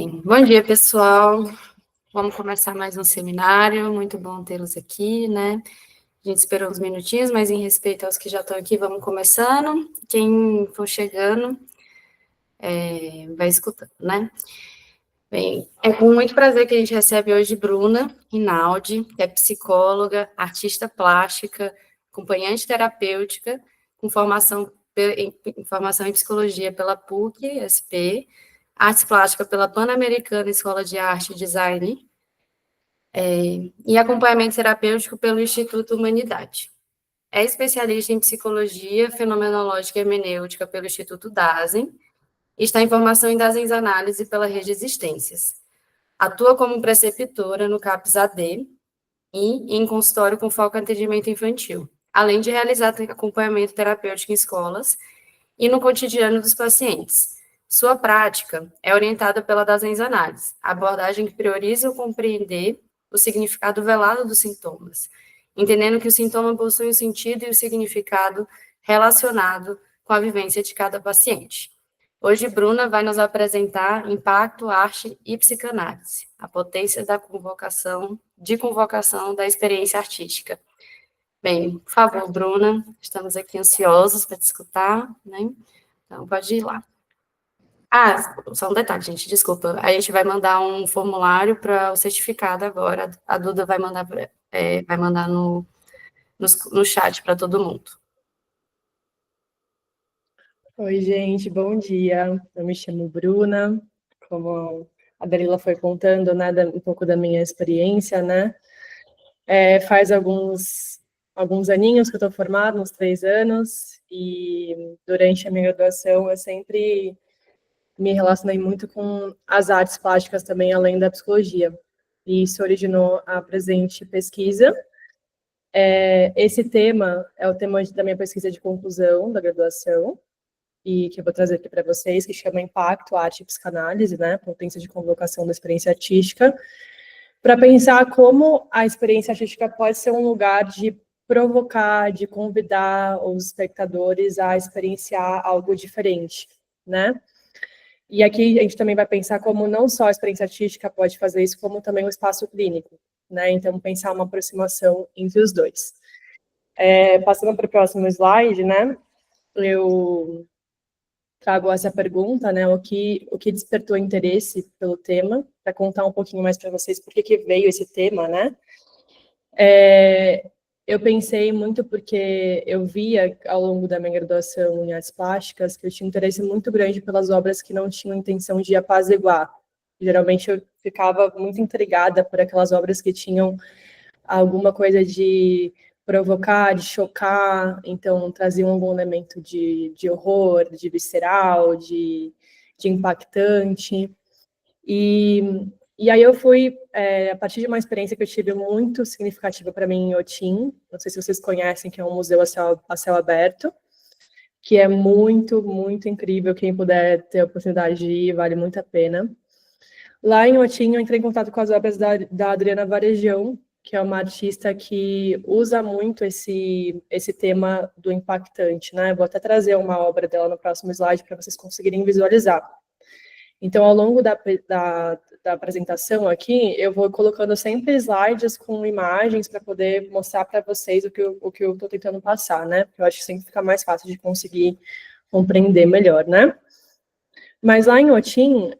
Bom dia, pessoal. Vamos começar mais um seminário. Muito bom tê-los aqui, né? A gente esperou uns minutinhos, mas em respeito aos que já estão aqui, vamos começando. Quem for chegando, vai escutando, né? Bem, é com muito prazer que a gente recebe hoje Bruna Rinaldi, que é psicóloga, artista plástica, acompanhante terapêutica, com formação em psicologia pela PUC-SP, artes plásticas pela Pan-Americana Escola de Arte e Design, e acompanhamento terapêutico pelo Instituto Humanidade. É especialista em psicologia fenomenológica e hermenêutica pelo Instituto Dasen, e está em formação em Dasen Análise pela Rede Existências. Atua como preceptora no CAPS AD e em consultório com foco em atendimento infantil, além de realizar acompanhamento terapêutico em escolas e no cotidiano dos pacientes. Sua prática é orientada pela Dasen Análise, abordagem que prioriza o compreender o significado velado dos sintomas, entendendo que o sintoma possui um sentido e um significado relacionado com a vivência de cada paciente. Hoje, Bruna vai nos apresentar Impacto, Arte e Psicanálise, a potência da convocação da experiência artística. Bem, por favor, Bruna, estamos aqui ansiosos para te escutar, né? Então, pode ir lá. Só um detalhe, gente, desculpa. A gente vai mandar um formulário para o certificado agora. A Duda vai mandar, no chat para todo mundo. Oi, gente, bom dia. Eu me chamo Bruna. Como a Dalila foi contando, né, um pouco da minha experiência, né? Faz alguns aninhos que eu estou formada, uns 3 anos, e durante a minha graduação eu sempre me relacionei muito com as artes plásticas também, além da psicologia. E isso originou a presente pesquisa. Esse tema é o tema da minha pesquisa de conclusão da graduação, e que eu vou trazer aqui para vocês, que chama Impacto, Arte e Psicanálise, né, potência de convocação da experiência artística, para pensar como a experiência artística pode ser um lugar de provocar, de convidar os espectadores a experienciar algo diferente, né? E aqui a gente também vai pensar como não só a experiência artística pode fazer isso, como também o espaço clínico, né? Então, pensar uma aproximação entre os dois. Passando para o próximo slide, né? Eu trago essa pergunta, né? O que despertou interesse pelo tema, para contar um pouquinho mais para vocês por que veio esse tema, né? Eu pensei muito porque eu via ao longo da minha graduação em artes plásticas que eu tinha um interesse muito grande pelas obras que não tinham intenção de apaziguar. Geralmente eu ficava muito intrigada por aquelas obras que tinham alguma coisa de provocar, de chocar, então traziam algum elemento de horror, de visceral, de impactante. E aí eu fui, a partir de uma experiência que eu tive muito significativa para mim em Otim, não sei se vocês conhecem, que é um museu a céu aberto, que é muito, muito incrível, quem puder ter a oportunidade de ir, vale muito a pena. Lá em Otim, eu entrei em contato com as obras da Adriana Varejão, que é uma artista que usa muito esse tema do impactante, né? Vou até trazer uma obra dela no próximo slide para vocês conseguirem visualizar. Então, ao longo da apresentação aqui, eu vou colocando sempre slides com imagens para poder mostrar para vocês o que eu estou tentando passar, né? Porque eu acho que sempre fica mais fácil de conseguir compreender melhor, né? Mas lá em Otim,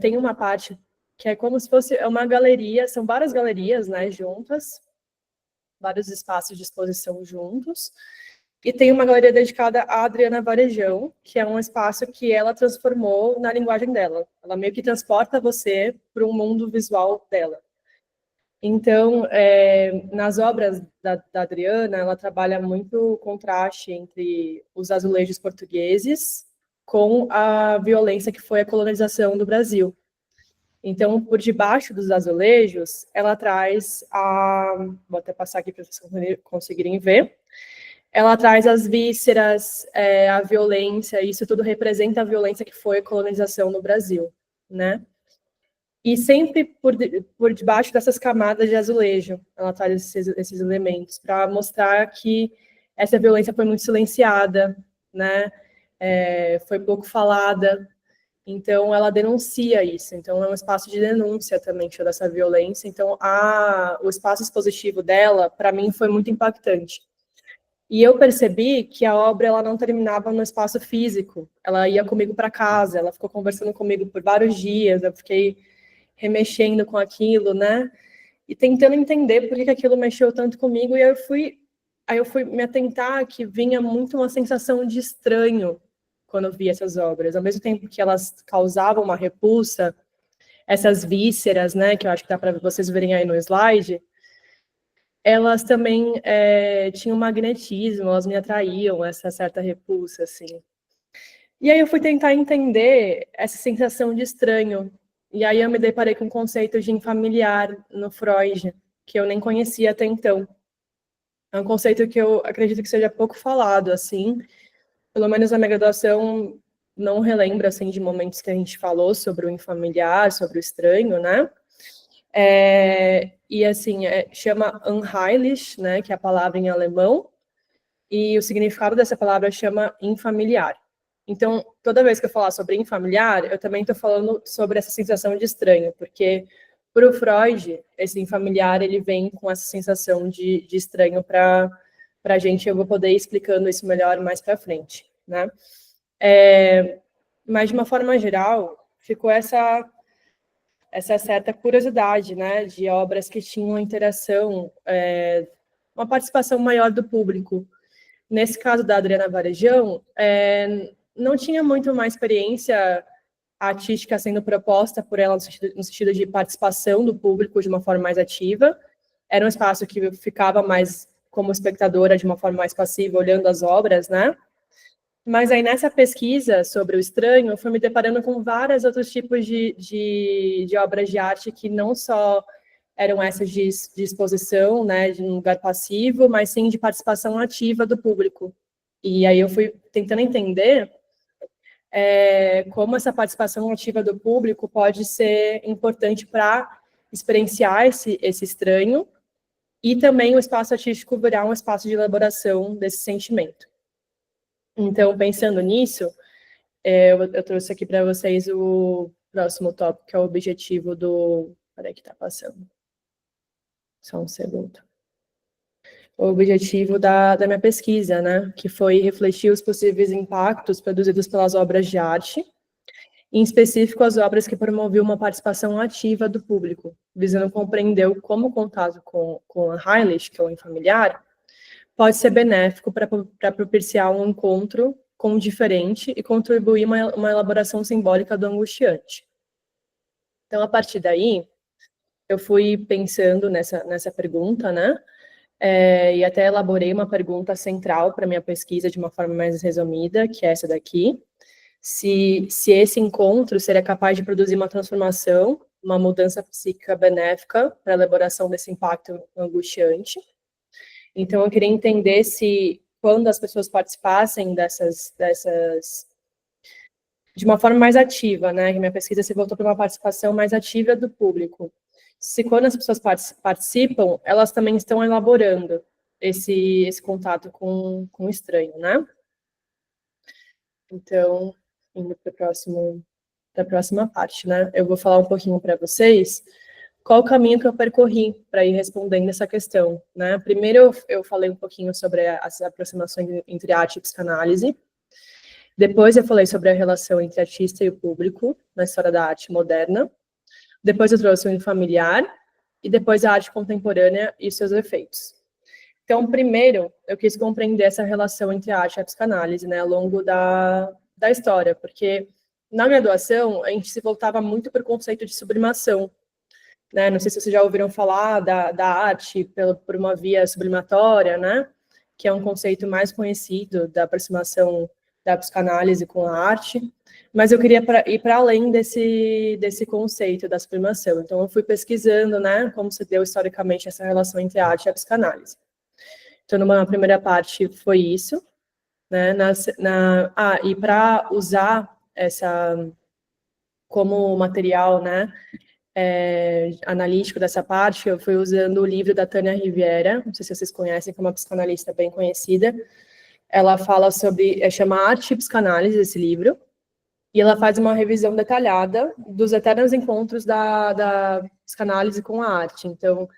tem uma parte que é como se fosse uma galeria, são várias galerias, né, juntas, vários espaços de exposição juntos, e tem uma galeria dedicada à Adriana Varejão, que é um espaço que ela transformou na linguagem dela. Ela meio que transporta você para um mundo visual dela. Então, nas obras da Adriana, ela trabalha muito o contraste entre os azulejos portugueses com a violência que foi a colonização do Brasil. Então, por debaixo dos azulejos, ela traz vou até passar aqui para vocês conseguirem ver. Ela traz as vísceras, a violência, isso tudo representa a violência que foi a colonização no Brasil, né? E sempre por debaixo dessas camadas de azulejo, ela traz esses elementos para mostrar que essa violência foi muito silenciada, né? Foi pouco falada. Então, ela denuncia isso. Então, é um espaço de denúncia também, toda essa violência. Então, o espaço expositivo dela, para mim, foi muito impactante. E eu percebi que a obra ela não terminava no espaço físico. Ela ia comigo para casa, ela ficou conversando comigo por vários dias, eu fiquei remexendo com aquilo, né? E tentando entender por que aquilo mexeu tanto comigo. E aí eu fui me atentar que vinha muito uma sensação de estranho quando eu vi essas obras. Ao mesmo tempo que elas causavam uma repulsa, essas vísceras, né, que eu acho que dá para vocês verem aí no slide, elas também tinham um magnetismo, elas me atraíam, essa certa repulsa, assim. E aí eu fui tentar entender essa sensação de estranho. E aí eu me deparei com o conceito de infamiliar no Freud, que eu nem conhecia até então. É um conceito que eu acredito que seja pouco falado, assim. Pelo menos na minha graduação, não relembro, assim, de momentos que a gente falou sobre o infamiliar, sobre o estranho, né? E, assim, chama unheimlich, né, que é a palavra em alemão, e o significado dessa palavra chama infamiliar. Então, toda vez que eu falar sobre infamiliar, eu também estou falando sobre essa sensação de estranho, porque para o Freud, esse infamiliar, ele vem com essa sensação de estranho para a gente. Eu vou poder ir explicando isso melhor mais para frente, né? Mas, de uma forma geral, ficou essa certa curiosidade, né, de obras que tinham interação, uma participação maior do público. Nesse caso da Adriana Varejão, não tinha muito uma experiência artística sendo proposta por ela no sentido de participação do público de uma forma mais ativa. Era um espaço que eu ficava mais como espectadora, de uma forma mais passiva, olhando as obras, né? Mas aí, nessa pesquisa sobre o estranho, eu fui me deparando com vários outros tipos de obras de arte que não só eram essas de exposição, né, de um lugar passivo, mas sim de participação ativa do público. E aí eu fui tentando entender como essa participação ativa do público pode ser importante para experienciar esse estranho, e também o espaço artístico virar um espaço de elaboração desse sentimento. Então, pensando nisso, eu trouxe aqui para vocês o próximo tópico, que é o objetivo do... Peraí que está passando. Só um segundo. O objetivo da minha pesquisa, né, que foi refletir os possíveis impactos produzidos pelas obras de arte, em específico as obras que promoviam uma participação ativa do público, visando compreender como o contato com a Heimlich, que é o infamiliar, pode ser benéfico para propiciar um encontro com o diferente e contribuir uma elaboração simbólica do angustiante. Então, a partir daí, eu fui pensando nessa pergunta, né? E até elaborei uma pergunta central para minha pesquisa de uma forma mais resumida, que é essa daqui. Se esse encontro seria capaz de produzir uma transformação, uma mudança psíquica benéfica para a elaboração desse impacto angustiante. Então, eu queria entender se, quando as pessoas participassem dessas de uma forma mais ativa, né, que minha pesquisa se voltou para uma participação mais ativa do público, se quando as pessoas participam, elas também estão elaborando esse contato com o estranho, né? Então, indo para a próxima parte, né? Eu vou falar um pouquinho para vocês qual o caminho que eu percorri para ir respondendo essa questão, né? Primeiro, eu falei um pouquinho sobre as aproximações entre arte e psicanálise. Depois, eu falei sobre a relação entre artista e o público na história da arte moderna. Depois, eu trouxe o infamiliar. E depois, a arte contemporânea e seus efeitos. Então, primeiro, eu quis compreender essa relação entre a arte e a psicanálise, né, ao longo da história, porque na graduação a gente se voltava muito para o conceito de sublimação, né? Não sei se vocês já ouviram falar da arte por uma via sublimatória, né? Que é um conceito mais conhecido da aproximação da psicanálise com a arte, mas eu queria ir para além desse conceito da sublimação. Então, eu fui pesquisando, né, como se deu historicamente essa relação entre a arte e a psicanálise. Então, numa primeira parte foi isso, né? E para usar essa como material, né, analítico dessa parte, eu fui usando o livro da Tânia Riviera, não sei se vocês conhecem, que é uma psicanalista bem conhecida. Ela fala sobre, chama Arte e Psicanálise, esse livro, E ela faz uma revisão detalhada dos eternos encontros da psicanálise com a arte. Então,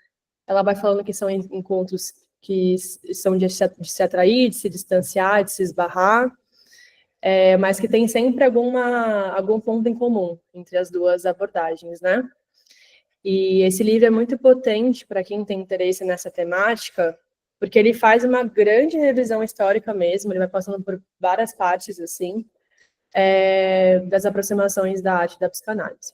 ela vai falando que são encontros que são de se atrair, de se distanciar, de se esbarrar, mas que tem sempre algum ponto em comum entre as duas abordagens, né? E esse livro é muito potente para quem tem interesse nessa temática, porque ele faz uma grande revisão histórica mesmo, ele vai passando por várias partes, assim, das aproximações da arte e da psicanálise.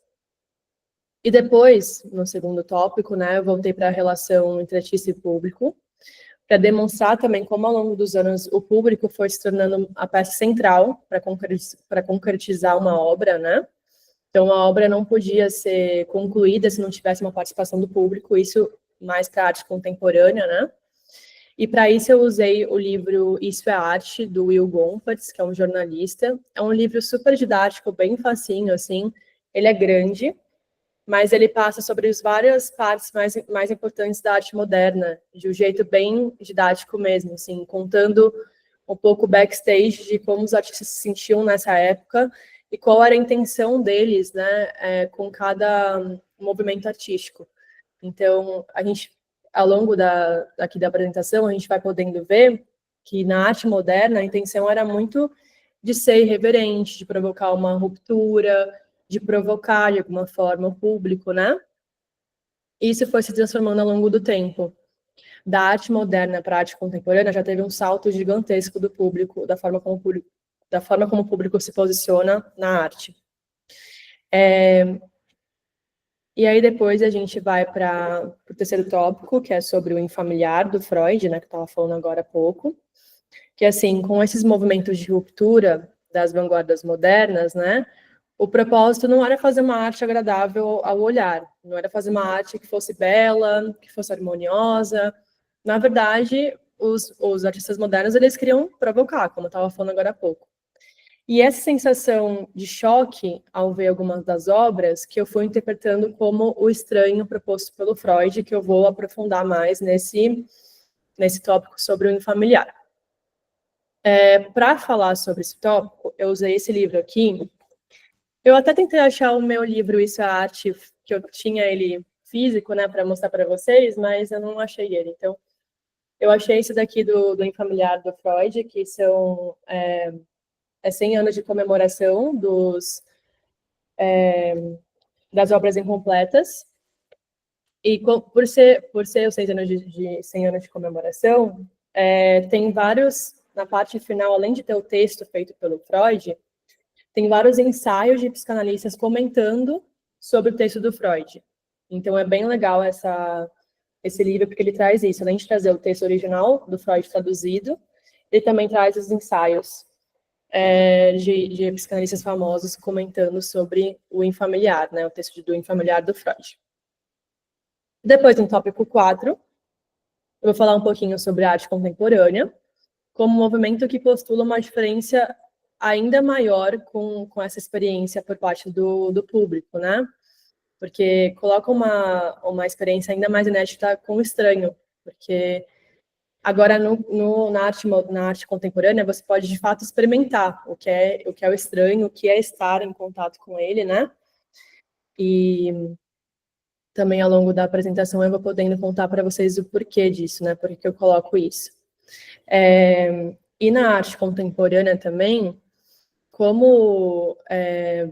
E depois, no segundo tópico, né, eu voltei para a relação entre artista e público, para demonstrar também como, ao longo dos anos, o público foi se tornando a peça central para concretizar uma obra, né? Então, a obra não podia ser concluída se não tivesse uma participação do público, isso mais para a arte contemporânea, né? E para isso eu usei o livro Isso é Arte, do Will Gompertz, que é um jornalista. É um livro super didático, bem facinho, assim. Ele é grande, mas ele passa sobre as várias partes mais importantes da arte moderna, de um jeito bem didático mesmo, assim, contando um pouco o backstage de como os artistas se sentiam nessa época e qual era a intenção deles, né, com cada movimento artístico. Então, a gente, ao longo aqui da apresentação, a gente vai podendo ver que na arte moderna a intenção era muito de ser irreverente, de provocar uma ruptura, de provocar, de alguma forma, o público, né? Isso foi se transformando ao longo do tempo. Da arte moderna para a arte contemporânea já teve um salto gigantesco do público, da forma como o público se posiciona na arte. E aí depois a gente vai para o terceiro tópico, que é sobre o infamiliar do Freud, né, que eu estava falando agora há pouco, que assim, com esses movimentos de ruptura das vanguardas modernas, né, o propósito não era fazer uma arte agradável ao olhar, não era fazer uma arte que fosse bela, que fosse harmoniosa. Na verdade, os artistas modernos, eles queriam provocar, como eu estava falando agora há pouco. E essa sensação de choque ao ver algumas das obras, que eu fui interpretando como o estranho proposto pelo Freud, que eu vou aprofundar mais nesse tópico sobre o infamiliar. Para falar sobre esse tópico, eu usei esse livro aqui. Eu até tentei achar o meu livro Isso é Arte, que eu tinha ele físico, né, para mostrar para vocês, mas eu não achei ele. Então, eu achei esse daqui do Infamiliar do Freud, que são 100 anos de comemoração das obras incompletas. E por ser os 100 anos de 100 anos de comemoração, tem vários, na parte final, além de ter o texto feito pelo Freud, tem vários ensaios de psicanalistas comentando sobre o texto do Freud. Então, é bem legal esse livro, porque ele traz isso. Além de trazer o texto original do Freud traduzido, ele também traz os ensaios de psicanalistas famosos comentando sobre o infamiliar, né, o texto do infamiliar do Freud. Depois, no tópico 4, eu vou falar um pouquinho sobre a arte contemporânea, como um movimento que postula uma diferença ainda maior com essa experiência por parte do público, né? Porque coloca uma experiência ainda mais inédita com o estranho, porque agora na arte contemporânea você pode de fato experimentar o que é o estranho, o que é estar em contato com ele, né? E também ao longo da apresentação eu vou podendo contar para vocês o porquê disso, né? Por que eu coloco isso. E na arte contemporânea também, como é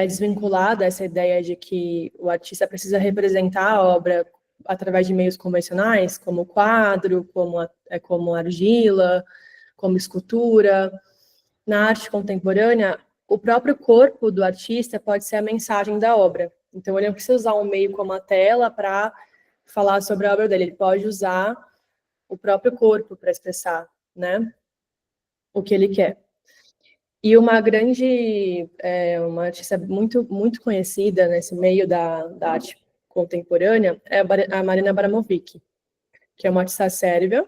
desvinculada essa ideia de que o artista precisa representar a obra através de meios convencionais, como quadro, como argila, como escultura. Na arte contemporânea, o próprio corpo do artista pode ser a mensagem da obra. Então, ele não precisa usar um meio como a tela para falar sobre a obra dele, ele pode usar o próprio corpo para expressar, né, o que ele quer. E uma artista muito, muito conhecida nesse meio da arte contemporânea é a Marina Abramovic, que é uma artista sérvia,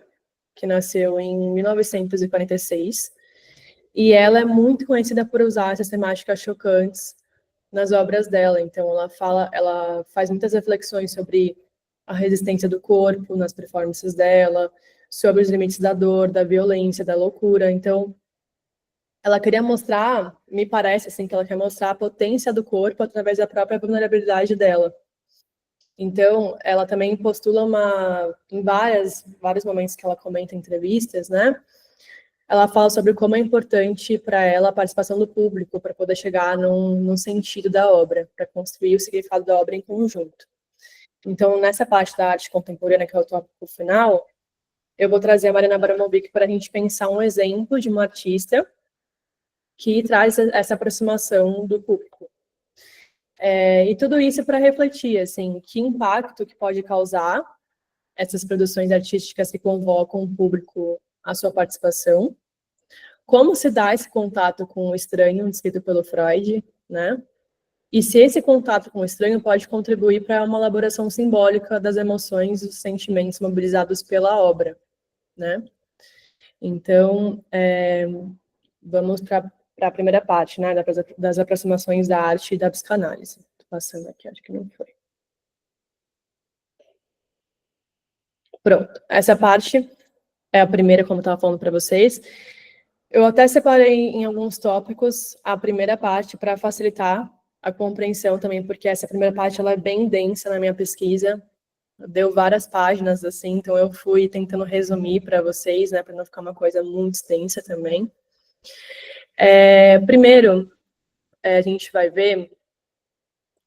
que nasceu em 1946, e ela é muito conhecida por usar essas temáticas chocantes nas obras dela. Então, ela faz muitas reflexões sobre a resistência do corpo nas performances dela, sobre os limites da dor, da violência, da loucura. Então, ela queria mostrar, me parece assim, que ela quer mostrar a potência do corpo através da própria vulnerabilidade dela. Então, ela também postula em vários momentos que ela comenta em entrevistas, né? Ela fala sobre como é importante para ela a participação do público para poder chegar num sentido da obra, para construir o significado da obra em conjunto. Então, nessa parte da arte contemporânea, que é o tópico final, eu vou trazer a Marina Abramovic para a gente pensar um exemplo de uma artista que traz essa aproximação do público. E tudo isso para refletir, assim, que impacto que pode causar essas produções artísticas que convocam o público à sua participação, como se dá esse contato com o estranho, descrito pelo Freud, né? E se esse contato com o estranho pode contribuir para uma elaboração simbólica das emoções e dos sentimentos mobilizados pela obra, né? Então, vamos para a primeira parte, né, das aproximações da arte e da psicanálise. Estou passando aqui, acho que não foi. Pronto, essa parte é a primeira, como eu estava falando para vocês. Eu até separei em alguns tópicos a primeira parte para facilitar a compreensão também, porque essa primeira parte ela é bem densa na minha pesquisa, deu várias páginas, assim, então eu fui tentando resumir para vocês, né, para não ficar uma coisa muito extensa também. Primeiro, a gente vai ver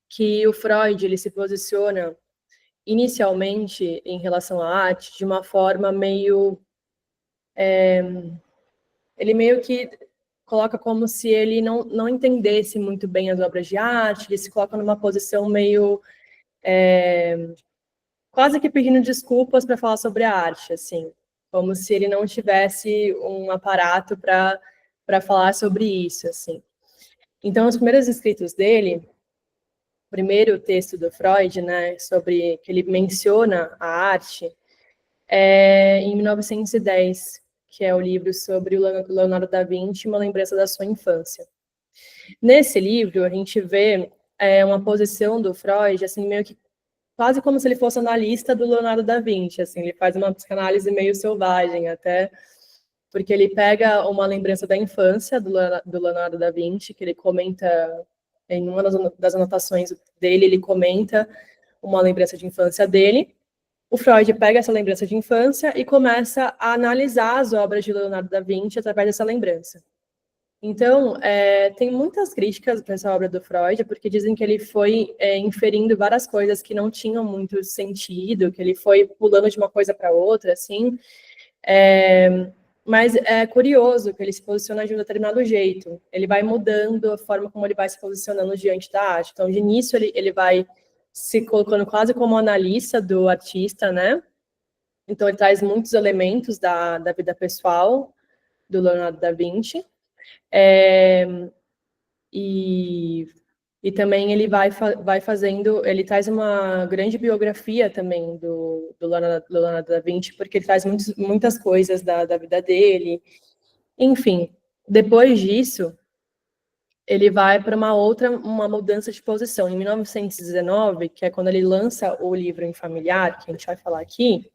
que o Freud ele se posiciona inicialmente em relação à arte de uma forma meio ele meio que coloca como se ele não entendesse muito bem as obras de arte, ele se coloca numa posição meio quase que pedindo desculpas para falar sobre a arte, assim, como se ele não tivesse um aparato para falar sobre isso, assim. Então, os primeiros escritos dele, primeiro texto do Freud, né, sobre que ele menciona a arte, é em 1910, que é o livro sobre o Leonardo da Vinci, uma lembrança da sua infância. Nesse livro, a gente vê uma posição do Freud, assim, meio que quase como se ele fosse analista do Leonardo da Vinci, assim, ele faz uma psicanálise meio selvagem até, porque ele pega uma lembrança da infância do Leonardo da Vinci, que ele comenta, em uma das anotações dele, ele comenta uma lembrança de infância dele. O Freud pega essa lembrança de infância e começa a analisar as obras de Leonardo da Vinci através dessa lembrança. Então, tem muitas críticas para essa obra do Freud, porque dizem que ele foi inferindo várias coisas que não tinham muito sentido, que ele foi pulando de uma coisa para outra, assim. Mas é curioso que ele se posiciona de um determinado jeito. Ele vai mudando a forma como ele vai se posicionando diante da arte. Então, de início, ele vai se colocando quase como analista do artista, né? Então, ele traz muitos elementos da vida pessoal do Leonardo da Vinci. E também ele vai fazendo, ele traz uma grande biografia também do Leonardo da Vinci, porque ele traz muitas coisas da vida dele. Enfim, depois disso, ele vai para uma mudança de posição. Em 1919, que é quando ele lança o livro Em Familiar, que a gente vai falar aqui,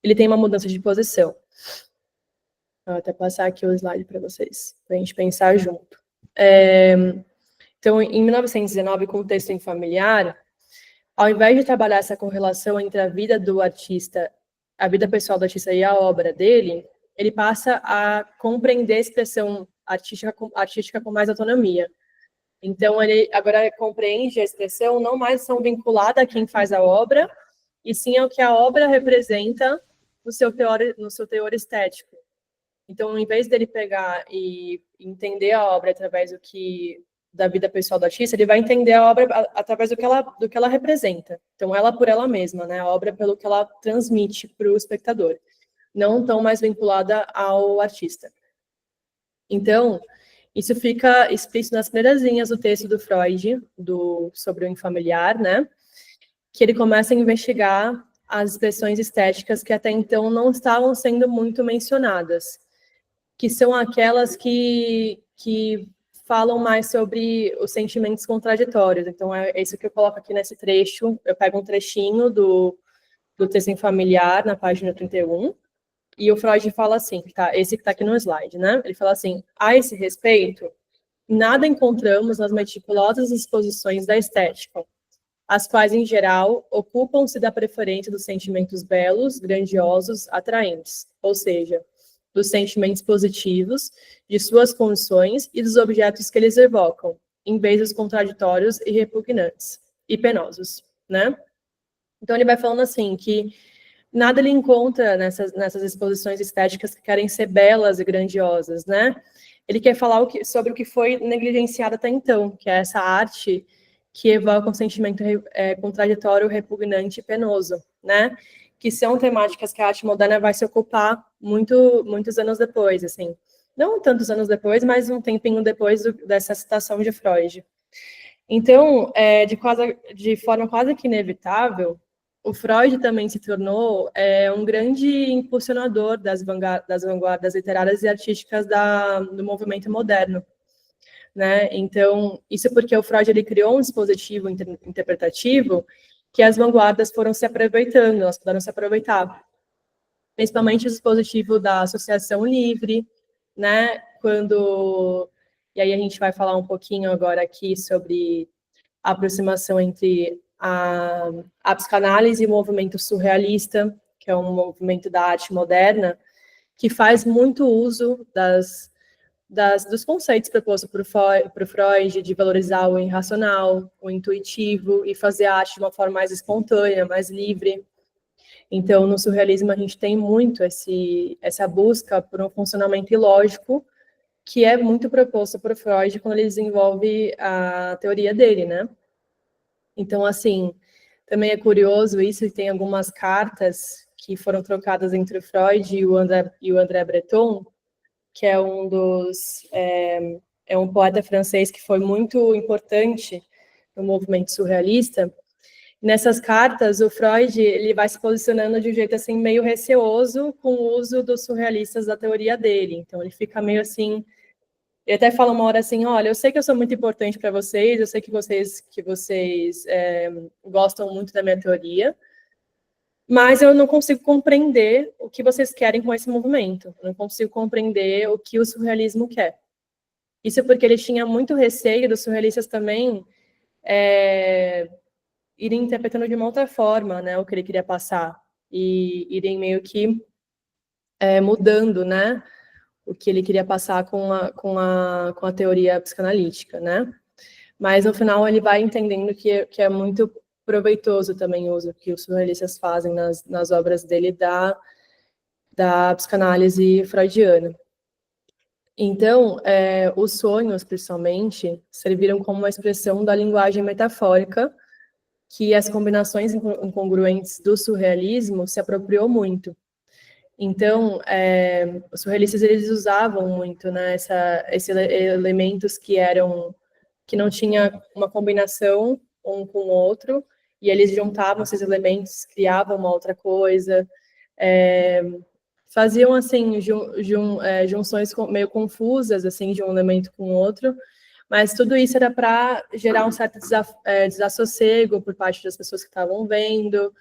ele tem uma mudança de posição. Vou até passar aqui o slide para vocês, para a gente pensar junto. Então, em 1919, com o texto Em Familiar, ao invés de trabalhar essa correlação entre a vida do artista, a vida pessoal do artista e a obra dele, ele passa a compreender a expressão artística com mais autonomia. Então, ele agora compreende a expressão não mais tão vinculada a quem faz a obra, e sim ao que a obra representa no seu teor estético. Então, em vez dele pegar e entender a obra através da vida pessoal do artista, ele vai entender a obra através do que ela representa. Então, ela por ela mesma, né? A obra pelo que ela transmite para o espectador, não tão mais vinculada ao artista. Então, isso fica explícito nas primeiras linhas do texto do Freud, sobre o infamiliar, né? Que ele começa a investigar as expressões estéticas que até então não estavam sendo muito mencionadas, que são aquelas que falam mais sobre os sentimentos contraditórios. Então, é isso que eu coloco aqui nesse trecho. Eu pego um trechinho do texto Em Familiar, na página 31, E o Freud fala assim, tá? Esse que está aqui no slide, né? Ele fala assim: a esse respeito, nada encontramos nas meticulosas exposições da estética, as quais, em geral, ocupam-se da preferência dos sentimentos belos, grandiosos, atraentes, ou seja, dos sentimentos positivos, de suas condições e dos objetos que eles evocam, em vez dos contraditórios e repugnantes, e penosos, né? Então ele vai falando assim, que nada ele encontra nessas exposições estéticas que querem ser belas e grandiosas, né? Ele quer falar sobre o que foi negligenciado até então, que é essa arte que evoca um sentimento contraditório, repugnante e penoso, né? Que são temáticas que a arte moderna vai se ocupar muitos anos depois, assim. Não tantos anos depois, mas um tempinho depois dessa citação de Freud. Então, de forma quase que inevitável, o Freud também se tornou um grande impulsionador das vanguardas literárias e artísticas do movimento moderno, né? Então, isso porque o Freud ele criou um dispositivo interpretativo que as vanguardas foram se aproveitando, elas puderam se aproveitar, principalmente o dispositivo da associação livre, né? E aí a gente vai falar um pouquinho agora aqui sobre a aproximação entre a psicanálise e o movimento surrealista, que é um movimento da arte moderna, que faz muito uso dos conceitos propostos por Freud, de valorizar o irracional, o intuitivo, e fazer a arte de uma forma mais espontânea, mais livre. Então, no surrealismo, a gente tem muito essa busca por um funcionamento ilógico, que é muito proposto por Freud quando ele desenvolve a teoria dele, né? Então, assim, também é curioso isso, e tem algumas cartas que foram trocadas entre o Freud e o André Breton, que é um poeta francês que foi muito importante no movimento surrealista. Nessas cartas, o Freud ele vai se posicionando de um jeito assim meio receoso com o uso dos surrealistas da teoria dele. Então ele fica meio assim, ele até fala uma hora assim, olha, eu sei que eu sou muito importante para vocês, eu sei que vocês gostam muito da minha teoria, mas eu não consigo compreender o que vocês querem com esse movimento. Eu não consigo compreender o que o surrealismo quer. Isso porque ele tinha muito receio dos surrealistas também irem interpretando de uma outra forma, né, o que ele queria passar, e irem meio que mudando, né, o que ele queria passar com a teoria psicanalítica, né. Mas, no final, ele vai entendendo que é muito proveitoso também o uso que os surrealistas fazem nas obras dele da psicanálise freudiana. Então, os sonhos, principalmente, serviram como uma expressão da linguagem metafórica que as combinações incongruentes do surrealismo se apropriou muito. Então, os surrealistas eles usavam muito, né, esses elementos que não tinha uma combinação um com o outro, e eles juntavam esses elementos, criavam uma outra coisa, faziam assim junções meio confusas assim de um elemento com o outro, mas tudo isso era para gerar um certo desassossego por parte das pessoas que estavam vendo,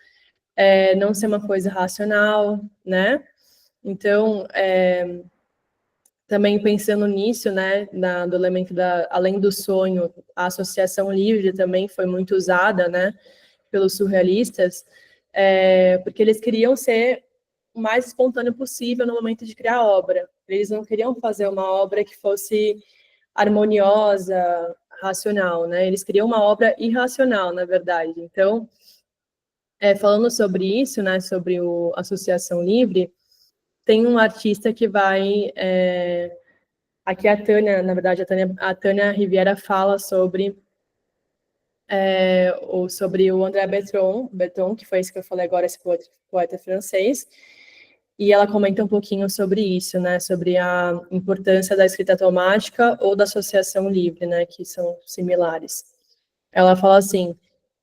não ser uma coisa racional, né? Então, também pensando nisso, né, do elemento além do sonho, a associação livre também foi muito usada, né, pelos surrealistas, porque eles queriam ser o mais espontâneo possível no momento de criar a obra. Eles não queriam fazer uma obra que fosse harmoniosa, racional, né? Eles queriam uma obra irracional, na verdade. Então, falando sobre isso, né, sobre associação livre, tem um artista que vai... aqui a Tânia, na verdade, a Tânia Riviera fala sobre o André Breton, que foi esse que eu falei agora, esse poeta francês, e ela comenta um pouquinho sobre isso, né, sobre a importância da escrita automática ou da associação livre, né, que são similares. Ela fala assim: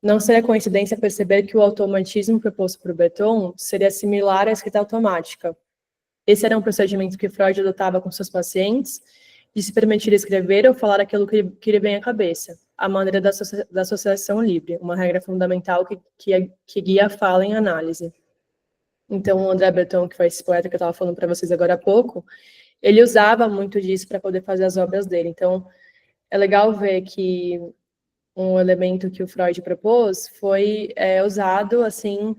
não seria coincidência perceber que o automatismo proposto por Breton seria similar à escrita automática. Esse era um procedimento que Freud adotava com seus pacientes, de se permitir escrever ou falar aquilo que lhe vem à cabeça, a maneira da associação livre, uma regra fundamental que guia a fala em análise. Então, o André Breton, que foi esse poeta que eu estava falando para vocês agora há pouco, ele usava muito disso para poder fazer as obras dele. Então, é legal ver que um elemento que o Freud propôs foi usado, assim,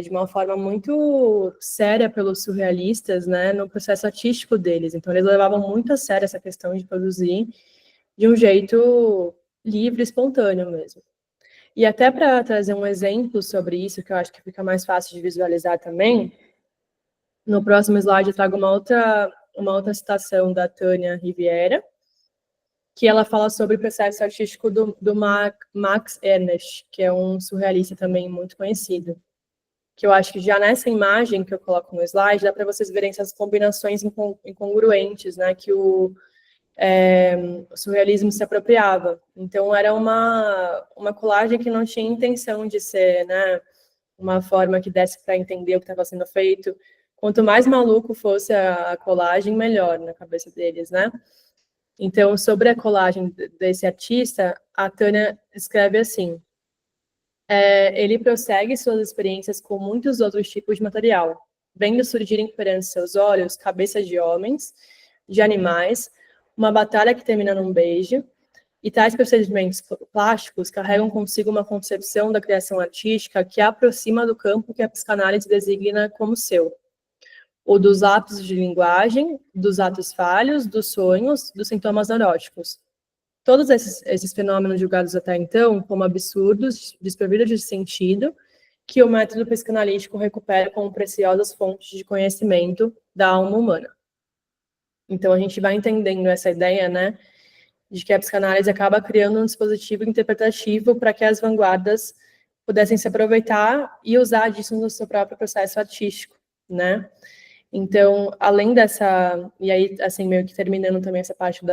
de uma forma muito séria pelos surrealistas, né, no processo artístico deles. Então, eles levavam muito a sério essa questão de produzir de um jeito livre, espontâneo mesmo. E até para trazer um exemplo sobre isso, que eu acho que fica mais fácil de visualizar também, no próximo slide eu trago uma outra citação da Tânia Riviera, que ela fala sobre o processo artístico do Max Ernst, que é um surrealista também muito conhecido. Que eu acho que já nessa imagem que eu coloco no slide, dá para vocês verem essas combinações incongruentes, né, que o surrealismo se apropriava. Então, era uma colagem que não tinha intenção de ser, né, uma forma que desse para entender o que estava sendo feito. Quanto mais maluco fosse a colagem, melhor na cabeça deles, né? Então, sobre a colagem desse artista, a Tânia escreve assim: ele prossegue suas experiências com muitos outros tipos de material, vendo surgirem perante seus olhos cabeças de homens, de animais, uma batalha que termina num beijo, e tais procedimentos plásticos carregam consigo uma concepção da criação artística que a aproxima do campo que a psicanálise designa como seu, o dos atos de linguagem, dos atos falhos, dos sonhos, dos sintomas neuróticos. Todos esses fenômenos julgados até então como absurdos, desprovidos de sentido, que o método psicanalítico recupera como preciosas fontes de conhecimento da alma humana. Então, a gente vai entendendo essa ideia, né, de que a psicanálise acaba criando um dispositivo interpretativo para que as vanguardas pudessem se aproveitar e usar disso no seu próprio processo artístico, né? Então, além dessa... E aí, assim, meio que terminando também essa parte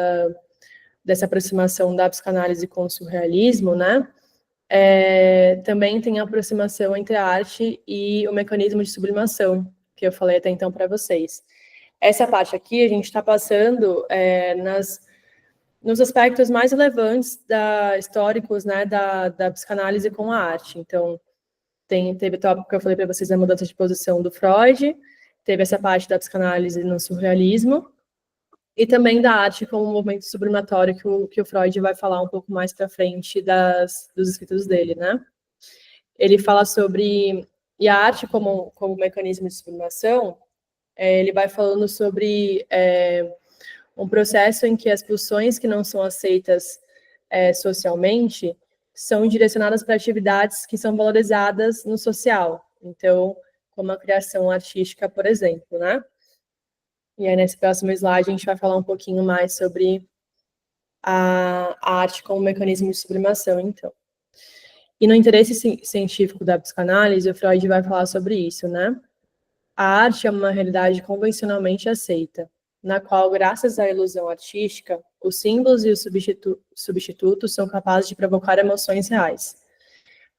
dessa aproximação da psicanálise com o surrealismo, né? Também tem a aproximação entre a arte e o mecanismo de sublimação, que eu falei até então para vocês. Essa parte aqui a gente está passando nos aspectos mais relevantes históricos, né, da psicanálise com a arte. Então, teve o tópico que eu falei para vocês, a mudança de posição do Freud, teve essa parte da psicanálise no surrealismo, e também da arte como movimento sublimatório que o Freud vai falar um pouco mais para frente dos escritos dele, né? Ele fala sobre... E a arte como mecanismo de sublimação, ele vai falando sobre um processo em que as pulsões que não são aceitas socialmente são direcionadas para atividades que são valorizadas no social. Então, como a criação artística, por exemplo, né? E aí, nesse próximo slide, a gente vai falar um pouquinho mais sobre a arte como mecanismo de sublimação, então. E no interesse científico da psicanálise, o Freud vai falar sobre isso, né? A arte é uma realidade convencionalmente aceita, na qual, graças à ilusão artística, os símbolos e os substitutos são capazes de provocar emoções reais.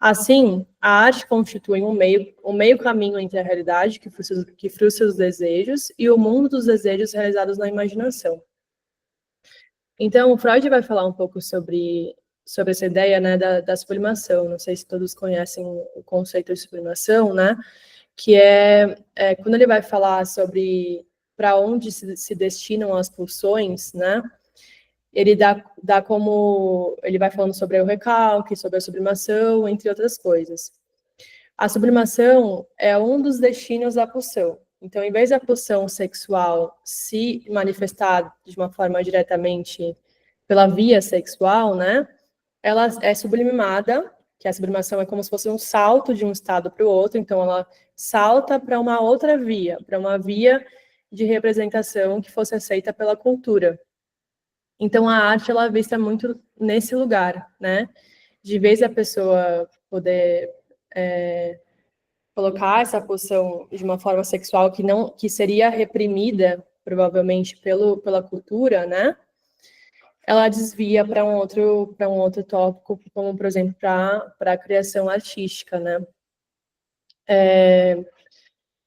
Assim, a arte constitui um meio caminho entre a realidade, que frustra os desejos, e o mundo dos desejos realizados na imaginação. Então, o Freud vai falar um pouco sobre essa ideia, né, da sublimação. Não sei se todos conhecem o conceito de sublimação, né, que quando ele vai falar sobre para onde se destinam as pulsões, né, ele dá como... Ele vai falando sobre o recalque, sobre a sublimação, entre outras coisas. A sublimação é um dos destinos da pulsão. Então, em vez da pulsão sexual se manifestar de uma forma diretamente pela via sexual, né, ela é sublimada, que a sublimação é como se fosse um salto de um estado para o outro, então ela salta para uma outra via, para uma via de representação que fosse aceita pela cultura. Então, a arte, ela é vista muito nesse lugar, né, de vez a pessoa poder colocar essa pulsão de uma forma sexual que seria reprimida, provavelmente, pela cultura, né, ela desvia para um outro tópico, como, por exemplo, para a criação artística, né.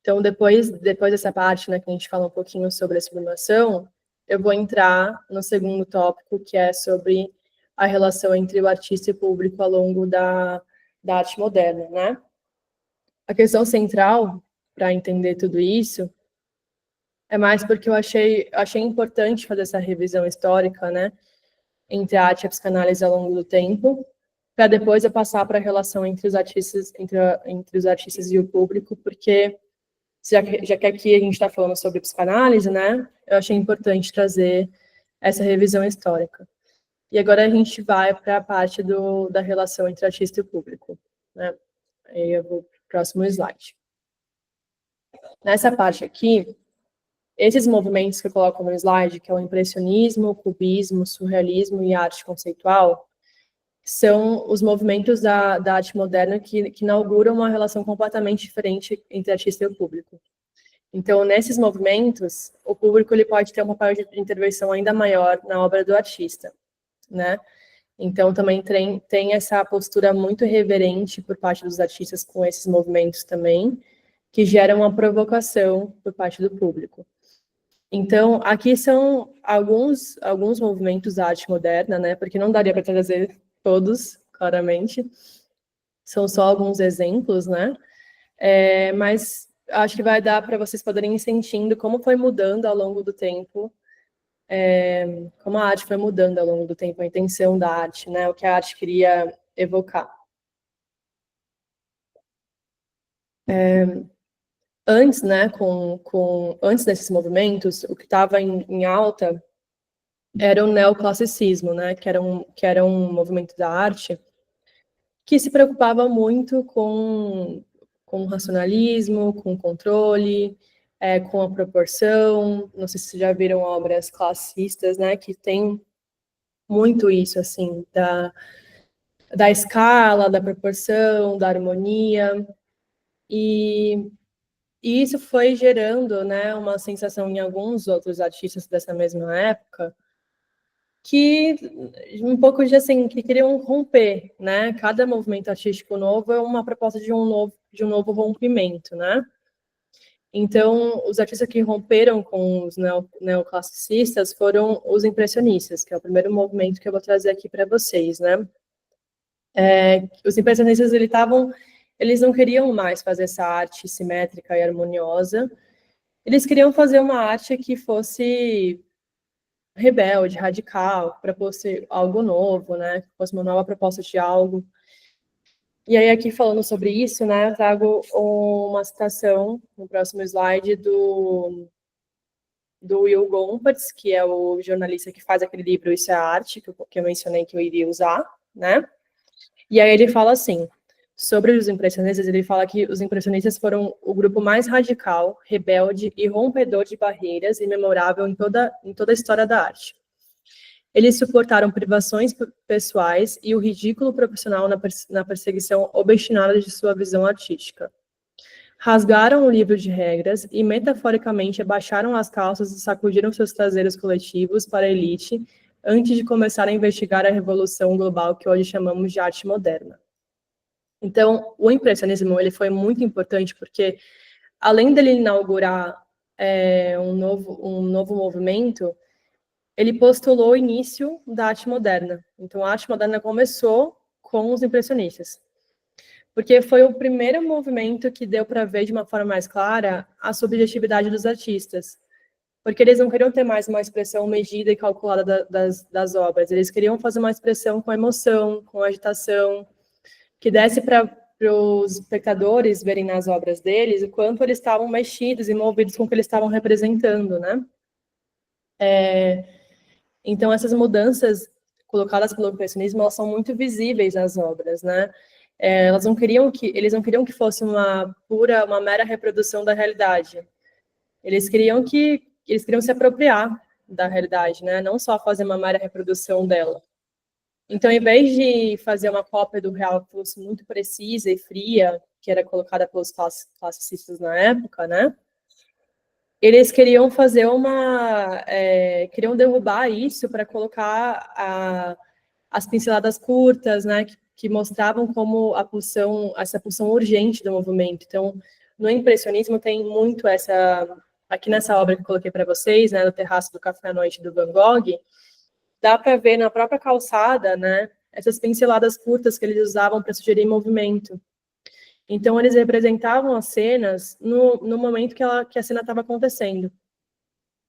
Então, depois dessa parte, né, que a gente fala um pouquinho sobre a sublimação, eu vou entrar no segundo tópico, que é sobre a relação entre o artista e o público ao longo da arte moderna, né. A questão central para entender tudo isso é mais porque eu achei importante fazer essa revisão histórica, né, entre a arte e a psicanálise ao longo do tempo, para depois eu passar para a relação entre os artistas, entre os artistas e o público, porque já que aqui a gente está falando sobre psicanálise, né, eu achei importante trazer essa revisão histórica. E agora a gente vai para a parte da relação entre artista e o público, né? Aí eu vou para o próximo slide. Nessa parte aqui, esses movimentos que eu coloco no slide, que é o impressionismo, o cubismo, o surrealismo e a arte conceitual, são os movimentos da arte moderna que inauguram uma relação completamente diferente entre artista e o público. Então, nesses movimentos, o público ele pode ter uma papel de intervenção ainda maior na obra do artista, né? Então, também tem essa postura muito reverente por parte dos artistas com esses movimentos também, que gera uma provocação por parte do público. Então, aqui são alguns movimentos da arte moderna, né? Porque não daria para trazer todos, claramente. São só alguns exemplos, né? Mas acho que vai dar para vocês poderem ir sentindo como foi mudando ao longo do tempo, como a arte foi mudando ao longo do tempo, a intenção da arte, né? O que a arte queria evocar. Antes, né, antes desses movimentos, o que estava em alta era o neoclassicismo, né, que era um movimento da arte que se preocupava muito com o racionalismo, com o controle, com a proporção. Não sei se vocês já viram obras classicistas, né, que tem muito isso, assim, da escala, da proporção, da harmonia. E isso foi gerando, né, uma sensação em alguns outros artistas dessa mesma época, que um pouco de assim, que queriam romper, né? Cada movimento artístico novo é uma proposta de um novo rompimento, né? Então, os artistas que romperam com os neoclassicistas foram os impressionistas, que é o primeiro movimento que eu vou trazer aqui para vocês, né? Os impressionistas, eles não queriam mais fazer essa arte simétrica e harmoniosa. Eles queriam fazer uma arte que fosse rebelde, radical, para fosse algo novo, né? Que fosse uma nova proposta de algo. E aí, aqui falando sobre isso, né, eu trago uma citação no próximo slide do Will Gompertz, que é o jornalista que faz aquele livro Isso é Arte, que eu mencionei que eu iria usar, né? E aí ele fala assim, sobre os impressionistas, ele fala que os impressionistas foram o grupo mais radical, rebelde e rompedor de barreiras e memorável em toda a história da arte. Eles suportaram privações pessoais e o ridículo profissional na perseguição obstinada de sua visão artística. Rasgaram o livro de regras e, metaforicamente, abaixaram as calças e sacudiram seus traseiros coletivos para a elite antes de começar a investigar a revolução global que hoje chamamos de arte moderna. Então, o impressionismo ele foi muito importante porque, além dele inaugurar um novo movimento, ele postulou o início da arte moderna. Então, a arte moderna começou com os impressionistas, porque foi o primeiro movimento que deu para ver de uma forma mais clara a subjetividade dos artistas, porque eles não queriam ter mais uma expressão medida e calculada das obras, eles queriam fazer uma expressão com emoção, com agitação, que desse para os espectadores verem nas obras deles o quanto eles estavam mexidos e movidos com o que eles estavam representando, né? Então, essas mudanças colocadas pelo impressionismo, elas são muito visíveis nas obras, né? Eles não queriam que fosse uma mera reprodução da realidade. Eles queriam se apropriar da realidade, né? Não só fazer uma mera reprodução dela. Então, em vez de fazer uma cópia do real que fosse muito precisa e fria, que era colocada pelos classicistas na época, né? Eles queriam queriam derrubar isso para colocar as pinceladas curtas, né? Que mostravam como essa pulsão urgente do movimento. Então, no impressionismo tem muito aqui nessa obra que eu coloquei para vocês, né? No Terraço do Café à Noite do Van Gogh, dá para ver na própria calçada, né, essas pinceladas curtas que eles usavam para sugerir movimento. Então, eles representavam as cenas no momento que a cena estava acontecendo.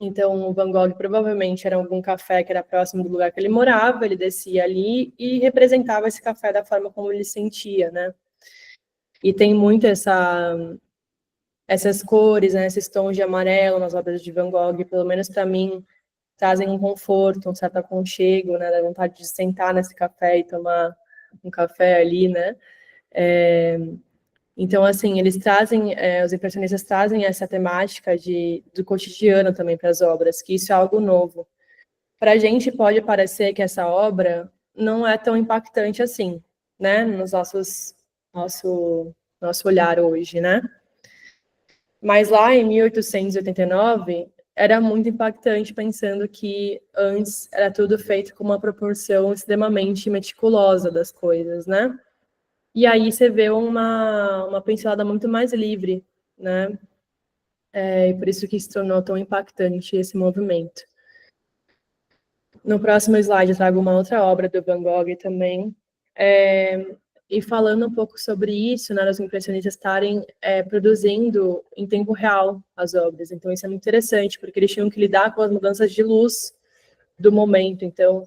Então, o Van Gogh provavelmente era algum café que era próximo do lugar que ele morava, ele descia ali e representava esse café da forma como ele sentia, né? E tem muito essas cores, né, esses tons de amarelo nas obras de Van Gogh, pelo menos para mim, trazem um conforto, um certo aconchego, né, da vontade de sentar nesse café e tomar um café ali, né? Então, assim, eles trazem, os impressionistas trazem essa temática do cotidiano também para as obras, que isso é algo novo. Para a gente pode parecer que essa obra não é tão impactante assim, né, nos nosso olhar hoje, né? Mas lá em 1889 era muito impactante, pensando que antes era tudo feito com uma proporção extremamente meticulosa das coisas, né? E aí você vê uma pincelada muito mais livre, né? E por isso que se tornou tão impactante esse movimento. No próximo slide eu trago uma outra obra do Van Gogh também, e falando um pouco sobre isso, né, os impressionistas estarem produzindo em tempo real as obras. Então isso é muito interessante, porque eles tinham que lidar com as mudanças de luz do momento. Então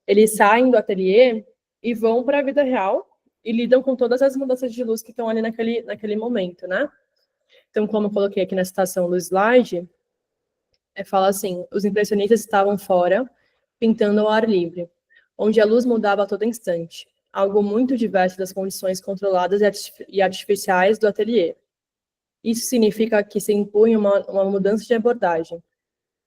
eles saem do ateliê e vão para a vida real e lidam com todas as mudanças de luz que estão ali naquele momento, né? Então, como eu coloquei aqui na citação do slide, fala assim: os impressionistas estavam fora, pintando ao ar livre, onde a luz mudava a todo instante, algo muito diverso das condições controladas e artificiais do ateliê. Isso significa que se impunha uma mudança de abordagem.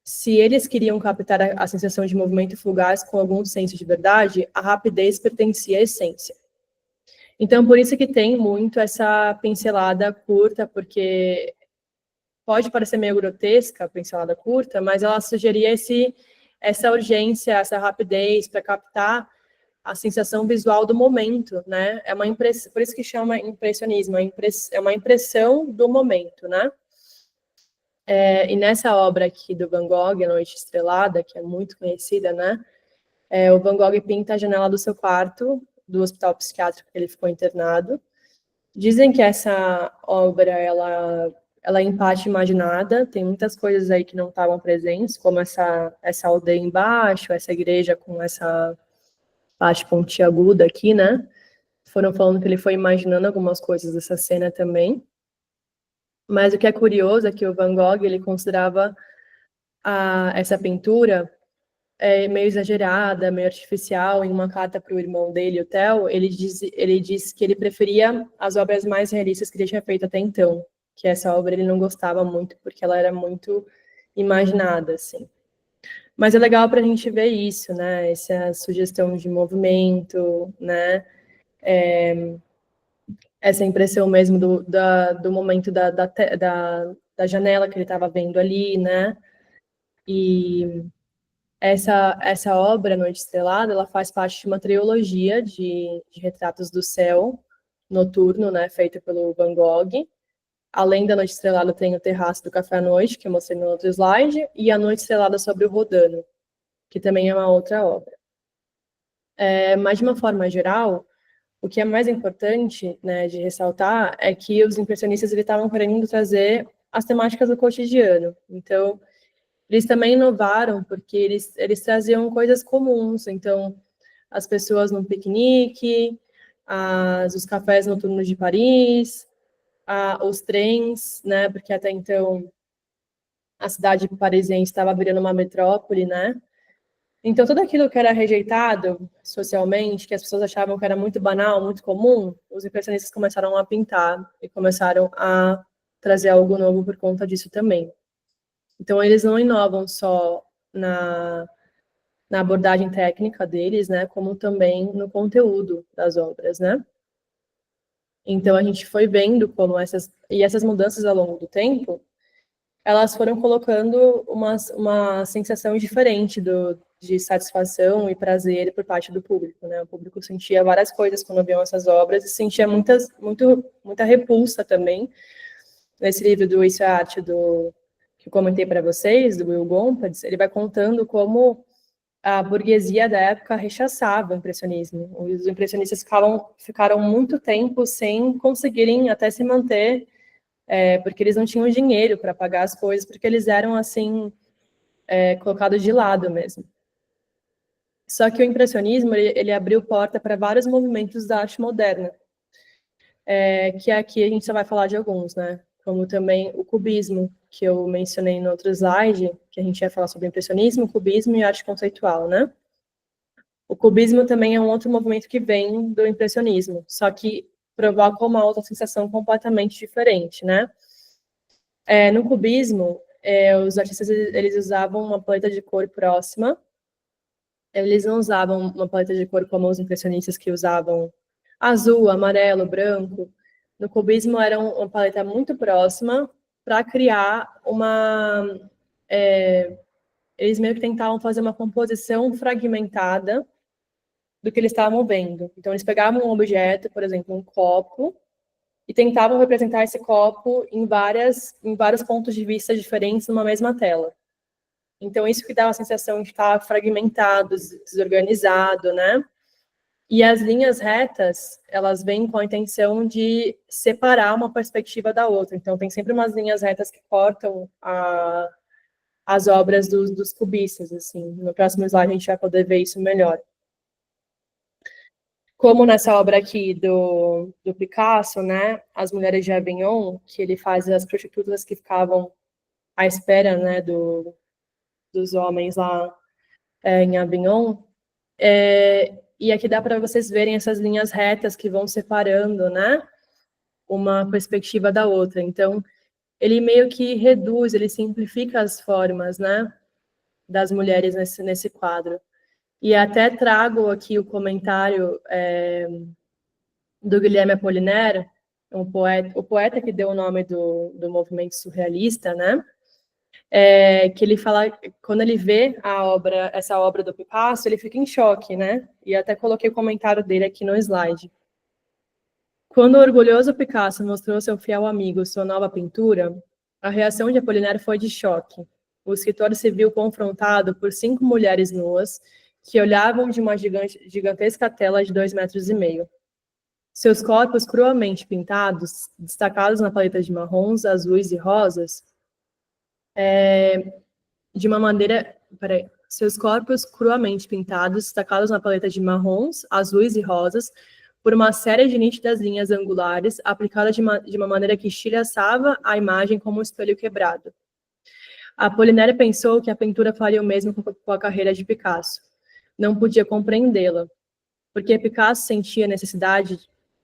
Se eles queriam captar a sensação de movimento fugaz com algum senso de verdade, a rapidez pertencia à essência. Então, por isso que tem muito essa pincelada curta, porque pode parecer meio grotesca a pincelada curta, mas ela sugeria essa urgência, essa rapidez para captar a sensação visual do momento, né? É uma impressão, por isso que chama impressionismo, é uma impressão do momento, né? E nessa obra aqui do Van Gogh, A Noite Estrelada, que é muito conhecida, né? O Van Gogh pinta a janela do seu quarto, do hospital psiquiátrico que ele ficou internado. Dizem que essa obra, ela é em parte imaginada, tem muitas coisas aí que não estavam presentes, como essa aldeia embaixo, essa igreja com essa parte pontiaguda aqui, né? Foram falando que ele foi imaginando algumas coisas dessa cena também. Mas o que é curioso é que o Van Gogh, ele considerava essa pintura meio exagerada, meio artificial. Em uma carta para o irmão dele, o Theo, ele disse que ele preferia as obras mais realistas que ele tinha feito até então, que essa obra ele não gostava muito, porque ela era muito imaginada, assim. Mas é legal para a gente ver isso, né? Essa sugestão de movimento, né? Essa impressão mesmo do momento da janela que ele estava vendo ali, né? E essa obra, Noite Estrelada, ela faz parte de uma trilogia de retratos do céu noturno, né? Feita pelo Van Gogh. Além da Noite Estrelada, tem o Terraço do Café à Noite, que eu mostrei no outro slide, e a Noite Estrelada sobre o Rodano, que também é uma outra obra. Mas, de uma forma geral, o que é mais importante, né, de ressaltar é que os impressionistas estavam querendo trazer as temáticas do cotidiano. Então, eles também inovaram, porque eles traziam coisas comuns. Então, as pessoas num piquenique, os cafés noturnos de Paris, os trens, né, porque até então a cidade parisiense estava virando uma metrópole, né? Então, tudo aquilo que era rejeitado socialmente, que as pessoas achavam que era muito banal, muito comum, os impressionistas começaram a pintar e começaram a trazer algo novo por conta disso também. Então, eles não inovam só na abordagem técnica deles, né, como também no conteúdo das obras, né? Então, a gente foi vendo como essas mudanças ao longo do tempo, elas foram colocando uma sensação diferente de satisfação e prazer por parte do público, né? O público sentia várias coisas quando viam essas obras e sentia muita repulsa também. Nesse livro do Isso é Arte, que eu comentei para vocês, do Will Gompertz, ele vai contando como a burguesia da época rechaçava o impressionismo. Os impressionistas ficaram muito tempo sem conseguirem até se manter, porque eles não tinham dinheiro para pagar as coisas, porque eles eram, assim, colocados de lado mesmo. Só que o impressionismo, ele abriu porta para vários movimentos da arte moderna, que aqui a gente só vai falar de alguns, né? Como também o cubismo, que eu mencionei no outro slide, que a gente ia falar sobre impressionismo, cubismo e arte conceitual, né? O cubismo também é um outro movimento que vem do impressionismo, só que provoca uma outra sensação completamente diferente, né? No cubismo, os artistas eles usavam uma paleta de cor próxima, eles não usavam uma paleta de cor como os impressionistas que usavam azul, amarelo, branco. No cubismo era uma paleta muito próxima para criar uma... eles meio que tentavam fazer uma composição fragmentada do que eles estavam vendo. Então, eles pegavam um objeto, por exemplo, um copo, e tentavam representar esse copo em vários pontos de vista diferentes numa mesma tela. Então, isso que dá a sensação de estar fragmentado, desorganizado, né? E as linhas retas, elas vêm com a intenção de separar uma perspectiva da outra. Então, tem sempre umas linhas retas que cortam as obras dos cubistas, assim. No próximo slide, a gente vai poder ver isso melhor. Como nessa obra aqui do Picasso, né, As Mulheres de Avignon, que ele faz as prostitutas que ficavam à espera, né, dos homens lá em Avignon, e aqui dá para vocês verem essas linhas retas que vão separando, né, uma perspectiva da outra. Então, ele meio que reduz, ele simplifica as formas, né, das mulheres nesse quadro. E até trago aqui o comentário do Guilherme Apollinaire, o poeta que deu o nome do movimento surrealista, né? Que ele fala, quando ele vê essa obra do Picasso, ele fica em choque, né? E até coloquei o comentário dele aqui no slide. Quando o orgulhoso Picasso mostrou ao seu fiel amigo sua nova pintura, a reação de Apollinaire foi de choque. O escritor se viu confrontado por 5 mulheres nuas que olhavam de uma gigantesca tela de 2,5 metros. Seus corpos cruamente pintados, destacados na paleta de marrons, azuis e rosas, de uma maneira... Seus corpos cruamente pintados, destacados na paleta de marrons, azuis e rosas, por uma série de nítidas linhas angulares, aplicadas de uma maneira que estilhaçava a imagem como um espelho quebrado. Apollinaire pensou que a pintura faria o mesmo com a carreira de Picasso. Não podia compreendê-la, porque Picasso sentia necessidade...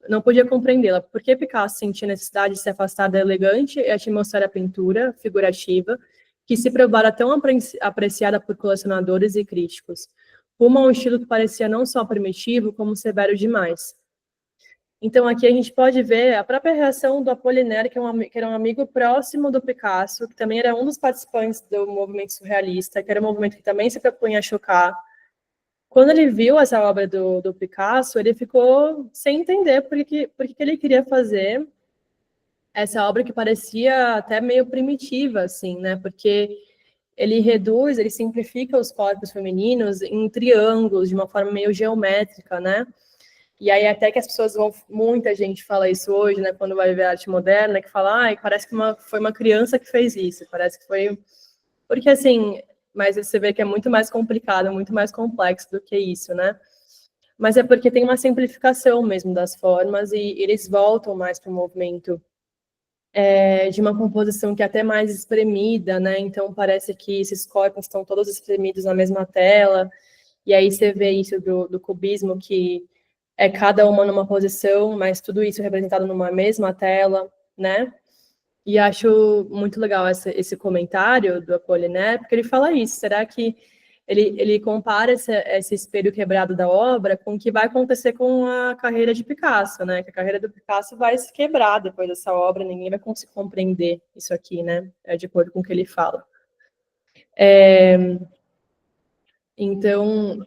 Não podia compreendê-la, porque Picasso sentia necessidade de se afastar da elegante e atmosfera pintura figurativa, que se provara tão apreciada por colecionadores e críticos, rumo a um estilo que parecia não só primitivo, como severo demais. Então, aqui a gente pode ver a própria reação do Apollinaire, que era um amigo próximo do Picasso, que também era um dos participantes do movimento surrealista, que era um movimento que também se propunha a chocar. Quando ele viu essa obra do Picasso, ele ficou sem entender por que ele queria fazer essa obra que parecia até meio primitiva, assim, né? Porque ele simplifica os corpos femininos em triângulos, de uma forma meio geométrica, né? E aí até que as pessoas muita gente fala isso hoje, né, quando vai ver arte moderna, que fala, parece que foi uma criança que fez isso, parece que foi... Porque, assim, mas você vê que é muito mais complicado, muito mais complexo do que isso, né? Mas é porque tem uma simplificação mesmo das formas e eles voltam mais para o movimento de uma composição que é até mais espremida, né? Então parece que esses corpos estão todos espremidos na mesma tela, e aí você vê isso do cubismo, que é cada uma numa posição, mas tudo isso representado numa mesma tela, né? E acho muito legal esse comentário do Apollinaire, porque ele fala isso, será que ele compara esse espelho quebrado da obra com o que vai acontecer com a carreira de Picasso, né? Que a carreira do Picasso vai se quebrar depois dessa obra, ninguém vai conseguir compreender isso aqui, né? De acordo com o que ele fala. Então,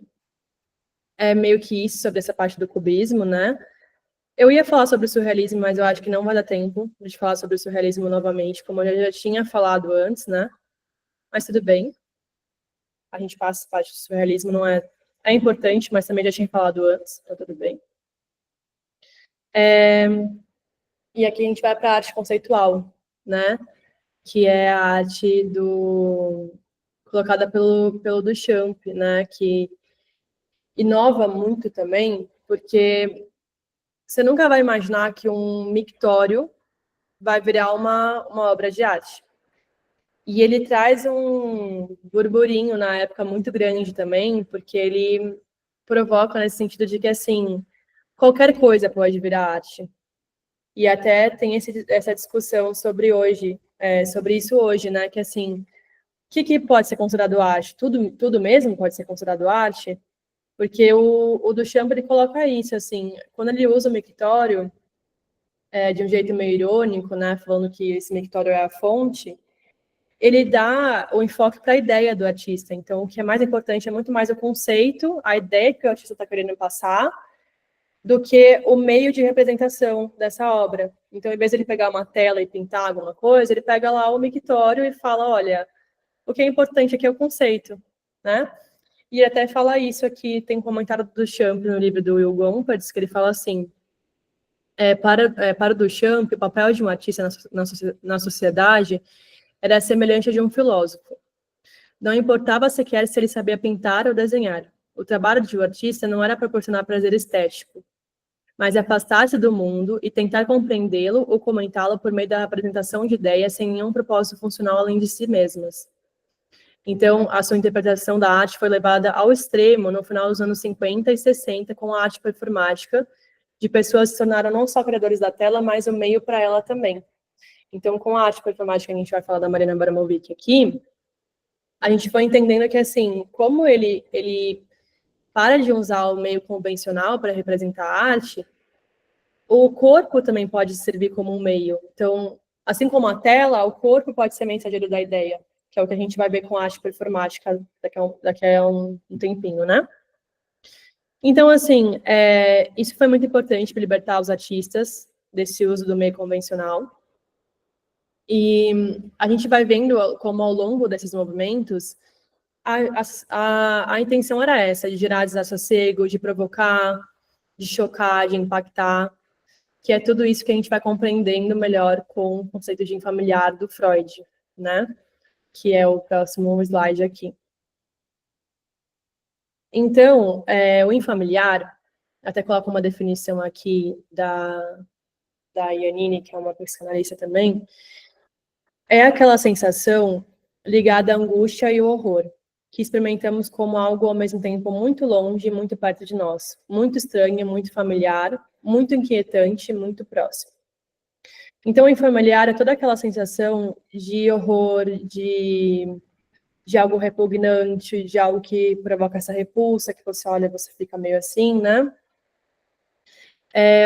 é meio que isso sobre essa parte do cubismo, né? Eu ia falar sobre o surrealismo, mas eu acho que não vai dar tempo de falar sobre o surrealismo novamente, como eu já tinha falado antes, né? Mas tudo bem. a gente passa parte do surrealismo, não é importante, mas também já tinha falado antes, então tudo bem. E aqui a gente vai para a arte conceitual, né? Que é a arte colocada pelo Duchamp, né? Que inova muito também, porque você nunca vai imaginar que um mictório vai virar uma obra de arte. E ele traz um burburinho na época muito grande também, porque ele provoca nesse sentido de que, assim, qualquer coisa pode virar arte. E até tem essa discussão sobre sobre isso hoje, né? Que, assim, o que pode ser considerado arte? Tudo mesmo pode ser considerado arte? Porque o Duchamp, ele coloca isso, assim, quando ele usa o mictório, de um jeito meio irônico, né? Falando que esse mictório é a fonte, ele dá o enfoque para a ideia do artista. Então, o que é mais importante é muito mais o conceito, a ideia que o artista está querendo passar, do que o meio de representação dessa obra. Então, em vez de ele pegar uma tela e pintar alguma coisa, ele pega lá o mictório e fala, olha, o que é importante aqui é o conceito, né? E ele até fala isso aqui, tem um comentário do Duchamp no livro do Will Gompertz, que ele fala assim, para o Duchamp, o papel de um artista na sociedade era semelhante ao de um filósofo. Não importava sequer se ele sabia pintar ou desenhar. O trabalho de um artista não era proporcionar prazer estético, mas afastar-se do mundo e tentar compreendê-lo ou comentá-lo por meio da apresentação de ideias sem nenhum propósito funcional além de si mesmas. Então, a sua interpretação da arte foi levada ao extremo no final dos anos 50 e 60 com a arte performática, de pessoas que se tornaram não só criadores da tela, mas o meio para ela também. Então, com a arte performática, a gente vai falar da Marina Abramovic aqui, a gente foi entendendo que, assim, como ele para de usar o meio convencional para representar a arte, o corpo também pode servir como um meio. Então, assim como a tela, o corpo pode ser mensageiro da ideia, que é o que a gente vai ver com a arte performática daqui a um tempinho, né? Então, assim, isso foi muito importante para libertar os artistas desse uso do meio convencional. E a gente vai vendo como, ao longo desses movimentos, a intenção era essa, de gerar desassossego, de provocar, de chocar, de impactar, que é tudo isso que a gente vai compreendendo melhor com o conceito de infamiliar do Freud, né? Que é o próximo slide aqui. Então, o infamiliar, até coloco uma definição aqui da Iannini, que é uma psicanalista também, é aquela sensação ligada à angústia e ao horror, que experimentamos como algo ao mesmo tempo muito longe e muito perto de nós, muito estranho, muito familiar, muito inquietante, muito próximo. Então, o infamiliar é toda aquela sensação de horror, de algo repugnante, de algo que provoca essa repulsa, que você olha e você fica meio assim, né?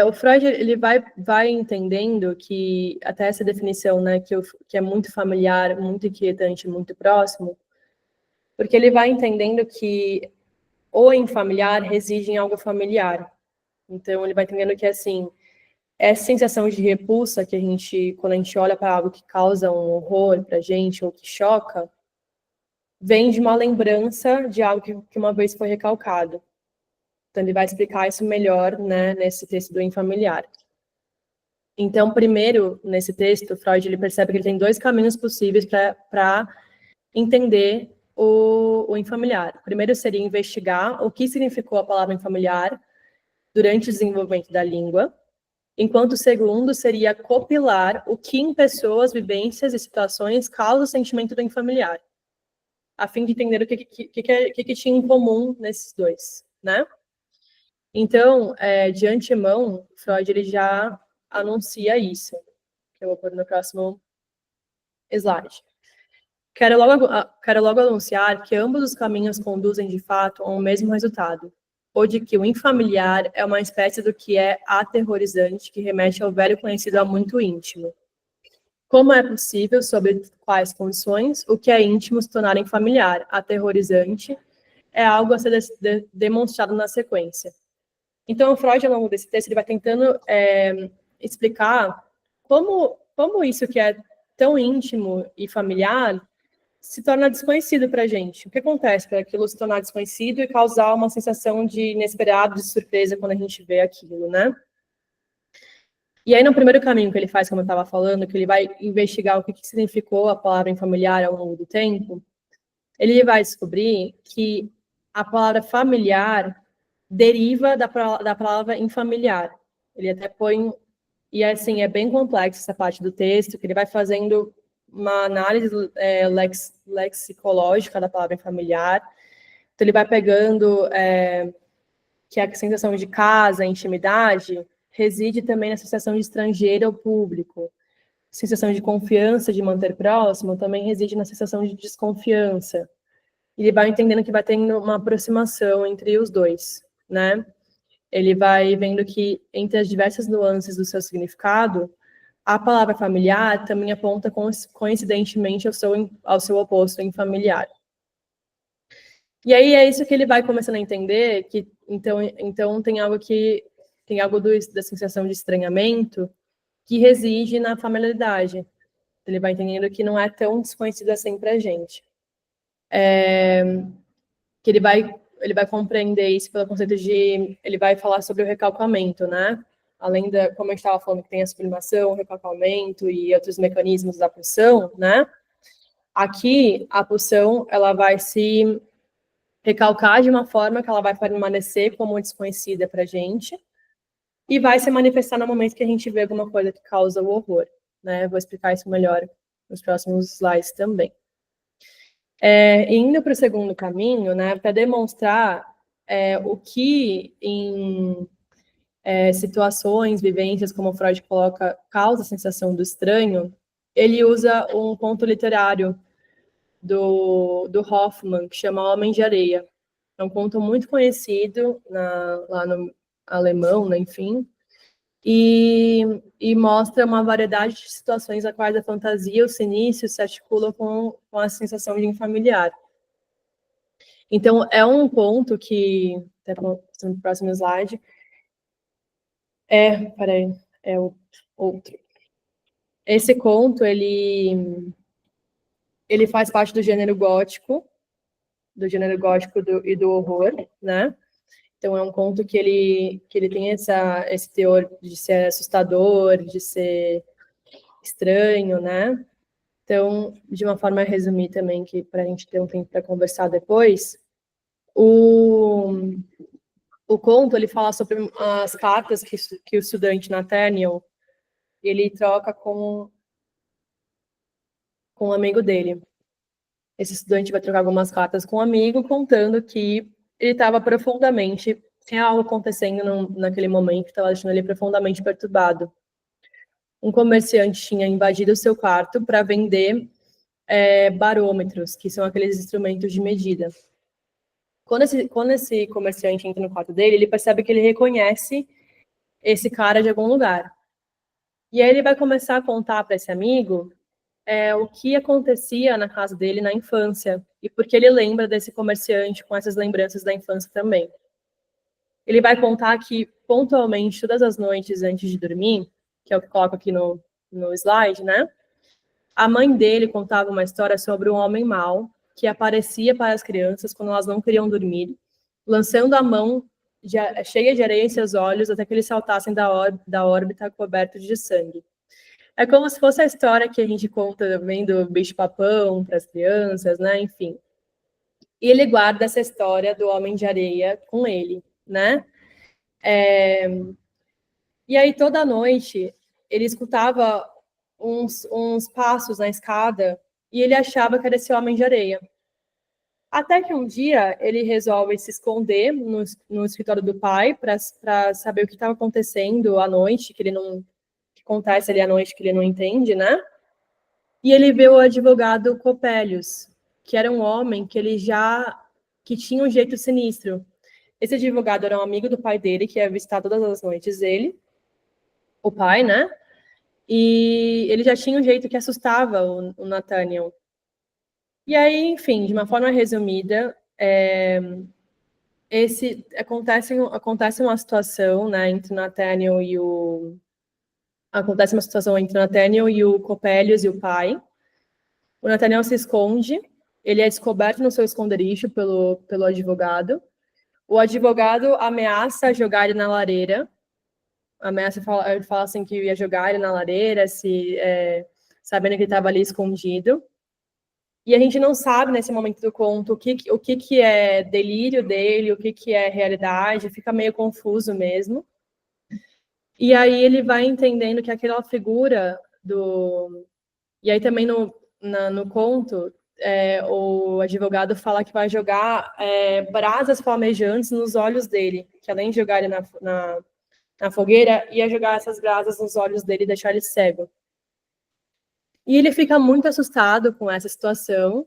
O Freud, ele vai entendendo que, até essa definição, né, que é muito familiar, muito inquietante, muito próximo, porque ele vai entendendo que o infamiliar reside em algo familiar. Então, ele vai entendendo que, assim, essa sensação de repulsa que quando a gente olha para algo que causa um horror para a gente, ou que choca, vem de uma lembrança de algo que uma vez foi recalcado. Então, ele vai explicar isso melhor, né, nesse texto do infamiliar. Então, primeiro, nesse texto, Freud ele percebe que ele tem dois caminhos possíveis para entender o infamiliar. O primeiro seria investigar o que significou a palavra infamiliar durante o desenvolvimento da língua, enquanto o segundo seria copilar o que em pessoas, vivências e situações causa o sentimento do infamiliar, a fim de entender o que tinha em comum nesses dois, né? Então, de antemão, Freud ele já anuncia isso, que eu vou pôr no próximo slide. Quero logo anunciar que ambos os caminhos conduzem, de fato, a um mesmo resultado, ou de que o infamiliar é uma espécie do que é aterrorizante, que remete ao velho conhecido há muito íntimo. Como é possível, sob quais condições, o que é íntimo se tornar familiar, aterrorizante, é algo a ser demonstrado na sequência. Então, o Freud, ao longo desse texto, ele vai tentando explicar como isso que é tão íntimo e familiar se torna desconhecido para a gente. O que acontece para aquilo se tornar desconhecido e causar uma sensação de inesperado, de surpresa quando a gente vê aquilo, né? E aí, no primeiro caminho que ele faz, como eu estava falando, que ele vai investigar o que significou a palavra familiar ao longo do tempo, ele vai descobrir que a palavra familiar deriva da palavra infamiliar. Ele até põe... E, assim, é bem complexo essa parte do texto, que ele vai fazendo uma análise lexicológica da palavra familiar. Então, ele vai pegando que a sensação de casa, intimidade, reside também na sensação de estrangeiro ao público. A sensação de confiança, de manter próximo, também reside na sensação de desconfiança. Ele vai entendendo que vai tendo uma aproximação entre os dois, né? Ele vai vendo que, entre as diversas nuances do seu significado, a palavra familiar também aponta coincidentemente ao seu oposto em familiar. E aí é isso que ele vai começando a entender, que então tem algo da sensação de estranhamento que reside na familiaridade. Ele vai entendendo que não é tão desconhecido assim para a gente. Que ele vai compreender isso pelo conceito de... Ele vai falar sobre o recalcamento, né? Além da, como a gente estava falando, que tem a sublimação, o recalcamento e outros mecanismos da pulsão, né? Aqui, a pulsão, ela vai se recalcar de uma forma que ela vai permanecer como desconhecida para a gente e vai se manifestar no momento que a gente vê alguma coisa que causa o horror, né? Vou explicar isso melhor nos próximos slides também. Indo para o segundo caminho, né, para demonstrar o que em situações, vivências, como o Freud coloca, causa a sensação do estranho, ele usa um conto literário do Hoffmann, que chama Homem de Areia. É um conto muito conhecido lá no alemão, né, enfim, e mostra uma variedade de situações a quais a fantasia, o cinício se articulam com a sensação de infamiliar. Então, é um conto que, até no próximo slide, peraí, é o outro. Esse conto, ele faz parte do gênero gótico e do horror, né? Então, é um conto que ele tem esse teor de ser assustador, de ser estranho, né? Então, de uma forma a resumir também, que para a gente ter um tempo para conversar depois, o conto, ele fala sobre as cartas que o estudante Nathaniel, ele troca com um amigo dele. Esse estudante vai trocar algumas cartas com um amigo, contando que ele estava profundamente... Tinha algo acontecendo naquele momento que estava deixando ele profundamente perturbado. Um comerciante tinha invadido o seu quarto para vender barômetros, que são aqueles instrumentos de medida. Quando esse comerciante entra no quarto dele, ele percebe que ele reconhece esse cara de algum lugar. E aí ele vai começar a contar para esse amigo o que acontecia na casa dele na infância, e porque ele lembra desse comerciante com essas lembranças da infância também. Ele vai contar que, pontualmente, todas as noites antes de dormir, que é o que coloco aqui no slide, né? A mãe dele contava uma história sobre um homem mau que aparecia para as crianças quando elas não queriam dormir, lançando a mão cheia de areia em seus olhos até que eles saltassem da órbita cobertos de sangue. É como se fosse a história que a gente conta também do bicho-papão para as crianças, né? Enfim. E ele guarda essa história do Homem de Areia com ele, né? E aí, toda noite, ele escutava uns passos na escada e ele achava que era esse Homem de Areia. Até que um dia, ele resolve se esconder no escritório do pai para saber o que estava acontecendo à noite, que acontece ali à noite que ele não entende, né? E ele vê o advogado Copélios, que era um homem que tinha um jeito sinistro. Esse advogado era um amigo do pai dele, que ia visitar todas as noites ele, o pai, né? E ele já tinha um jeito que assustava o Nathaniel. E aí, enfim, de uma forma resumida, acontece uma situação, né, entre o Nathaniel e o... Acontece uma situação entre o Nathaniel e o Copélios e o pai. O Nathaniel se esconde, ele é descoberto no seu esconderijo pelo advogado. O advogado ameaça jogar ele na lareira, ele fala assim que ia jogar ele na lareira, sabendo que ele estava ali escondido. E a gente não sabe, nesse momento do conto, o que é delírio dele, o que é realidade, fica meio confuso mesmo. E aí ele vai entendendo que aquela figura do... E aí também no conto, o advogado fala que vai jogar brasas flamejantes nos olhos dele, que além de jogar ele na fogueira, ia jogar essas brasas nos olhos dele e deixar ele cego. E ele fica muito assustado com essa situação.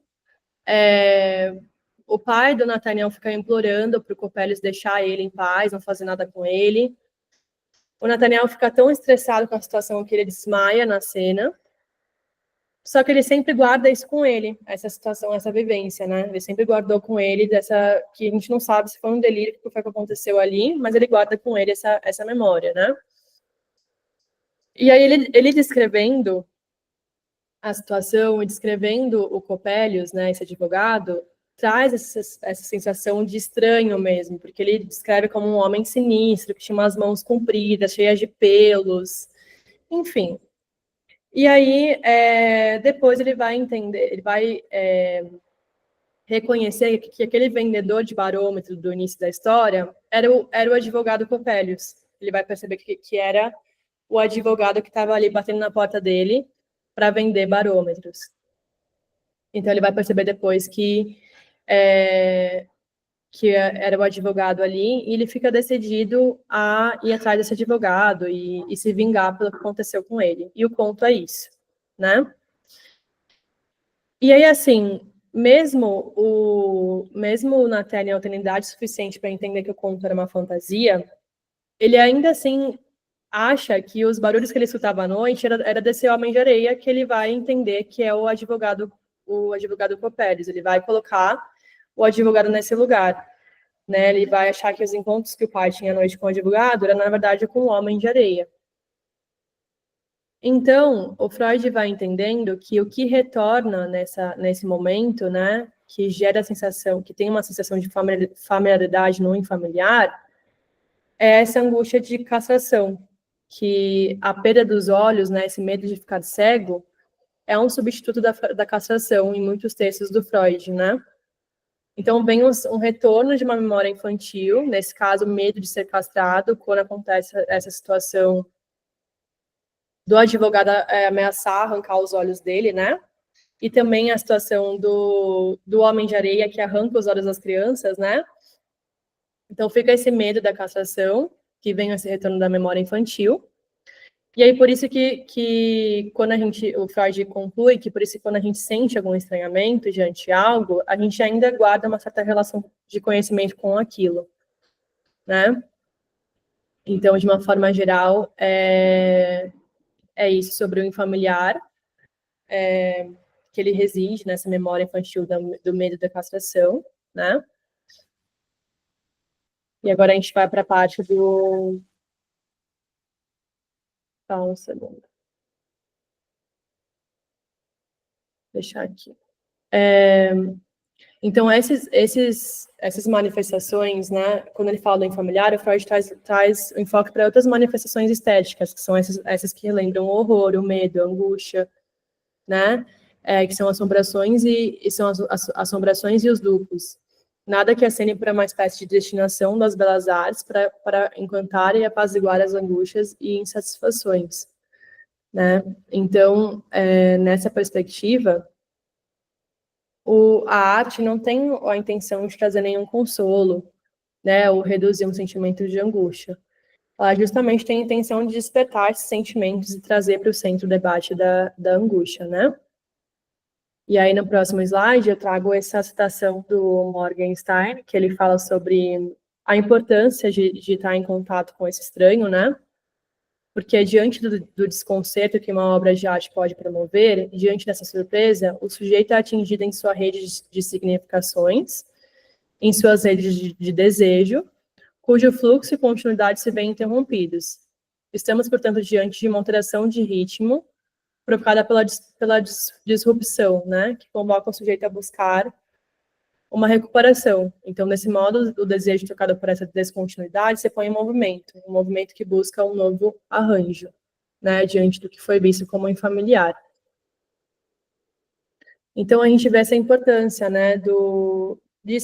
O pai do Nathaniel fica implorando para o Coppelius deixar ele em paz, não fazer nada com ele. O Nathaniel fica tão estressado com a situação que ele desmaia na cena. Só que ele sempre guarda isso com ele, essa situação, essa vivência, né? Ele sempre guardou com ele que a gente não sabe se foi um delírio, o que foi que aconteceu ali, mas ele guarda com ele essa memória, né? E aí ele descrevendo a situação e descrevendo o Coppelius, né, esse advogado, traz essa sensação de estranho mesmo, porque ele descreve como um homem sinistro, que tinha umas mãos compridas, cheias de pelos, enfim. E aí, depois ele vai entender, ele vai reconhecer que aquele vendedor de barômetro do início da história era o advogado Coppelius. Ele vai perceber que era o advogado que estava ali batendo na porta dele para vender barômetros. Então ele vai perceber depois que era o advogado ali, e ele fica decidido a ir atrás desse advogado e se vingar pelo que aconteceu com ele. E o conto é isso, né? E aí, assim, mesmo o Nathaniel tendo idade suficiente para entender que o conto era uma fantasia, ele ainda assim acha que os barulhos que ele escutava à noite era desse homem de areia, que ele vai entender que é o advogado Coppelius. Ele vai colocar o advogado nesse lugar, né? Ele vai achar que os encontros que o pai tinha à noite com o advogado era, na verdade, com o homem de areia. Então, o Freud vai entendendo que o que retorna nesse momento, né, que gera a sensação, que tem uma sensação de familiaridade no infamiliar, é essa angústia de castração, que a perda dos olhos, né, esse medo de ficar cego, é um substituto da castração em muitos textos do Freud, né? Então, vem um retorno de uma memória infantil, nesse caso, o medo de ser castrado, quando acontece essa situação do advogado ameaçar arrancar os olhos dele, né? E também a situação do homem de areia que arranca os olhos das crianças, né? Então, fica esse medo da castração, que vem esse retorno da memória infantil. E aí, por isso que quando o Freud conclui que por isso que quando a gente sente algum estranhamento diante de algo, a gente ainda guarda uma certa relação de conhecimento com aquilo, né? Então, de uma forma geral, é isso sobre o infamiliar, que ele reside nessa memória infantil do medo da castração, né? E agora a gente vai para a parte do... Só um segundo. Deixar aqui. Então, essas manifestações, né, quando ele fala do infamiliar, o Freud traz o enfoque para outras manifestações estéticas, que são essas que lembram o horror, o medo, a angústia, né, que são assombrações e são as assombrações e os duplos. Nada que acene para uma espécie de destinação das belas artes para encantar e apaziguar as angústias e insatisfações, né. Então, nessa perspectiva, a arte não tem a intenção de trazer nenhum consolo, né, ou reduzir um sentimento de angústia. Ela justamente tem a intenção de despertar esses sentimentos e trazer para o centro o debate da angústia, né? E aí, no próximo slide, eu trago essa citação do Morgenstern, que ele fala sobre a importância de estar em contato com esse estranho, né? Porque diante do desconcerto que uma obra de arte pode promover, diante dessa surpresa, o sujeito é atingido em sua rede de significações, em suas redes de desejo, cujo fluxo e continuidade se veem interrompidos. Estamos, portanto, diante de uma alteração de ritmo, provocada pela disrupção, né? Que convoca o sujeito a buscar uma recuperação. Então, nesse modo, o desejo trocado por essa descontinuidade se põe em movimento, um movimento que busca um novo arranjo, né? Diante do que foi visto como infamiliar. Então, a gente vê essa importância, né? De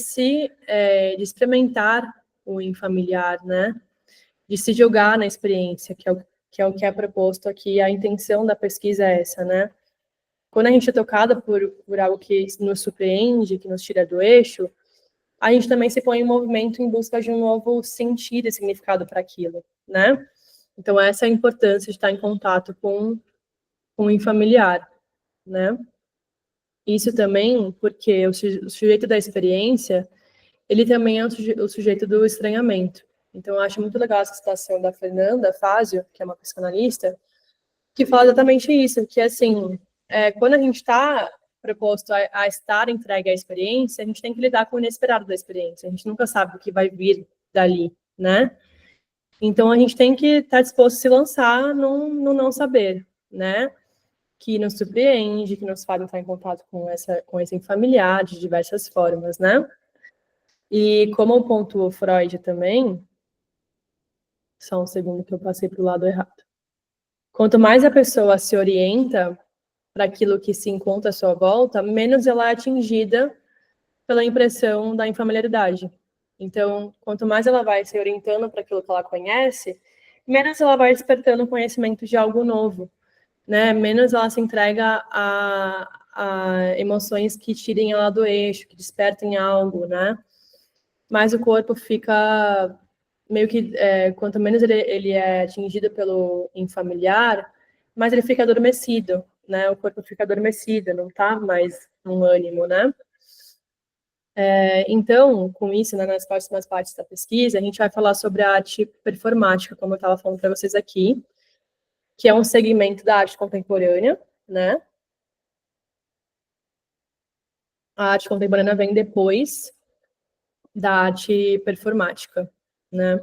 experimentar o infamiliar, né? De se julgar na experiência, que é o que é proposto aqui. A intenção da pesquisa é essa, né? Quando a gente é tocada por algo que nos surpreende, que nos tira do eixo, a gente também se põe em movimento em busca de um novo sentido e significado para aquilo, né? Então, essa é a importância de estar em contato com o infamiliar, né? Isso também porque o sujeito da experiência, ele também é o sujeito do estranhamento. Então, eu acho muito legal essa citação da Fernanda Fázio, que é uma psicanalista, que fala exatamente isso, que, assim, quando a gente está proposto a estar entregue à experiência, a gente tem que lidar com o inesperado da experiência. A gente nunca sabe o que vai vir dali, né? Então, a gente tem que estar disposto a se lançar no não saber, né? Que nos surpreende, que nos faz entrar em contato com esse familiar de diversas formas, né? E como pontuou Freud também, só um segundo que eu passei para o lado errado. Quanto mais a pessoa se orienta para aquilo que se encontra à sua volta, menos ela é atingida pela impressão da infamiliaridade. Então, quanto mais ela vai se orientando para aquilo que ela conhece, menos ela vai despertando conhecimento de algo novo, né? Menos ela se entrega a emoções que tirem ela do eixo, que despertem algo, né? Mas o corpo fica meio que, quanto menos ele é atingido pelo infamiliar, mais ele fica adormecido, né? O corpo fica adormecido, não tá mais num ânimo, né? Então, com isso, né, nas próximas partes da pesquisa, a gente vai falar sobre a arte performática, como eu estava falando para vocês aqui, que é um segmento da arte contemporânea, né? A arte contemporânea vem depois da arte performática, né?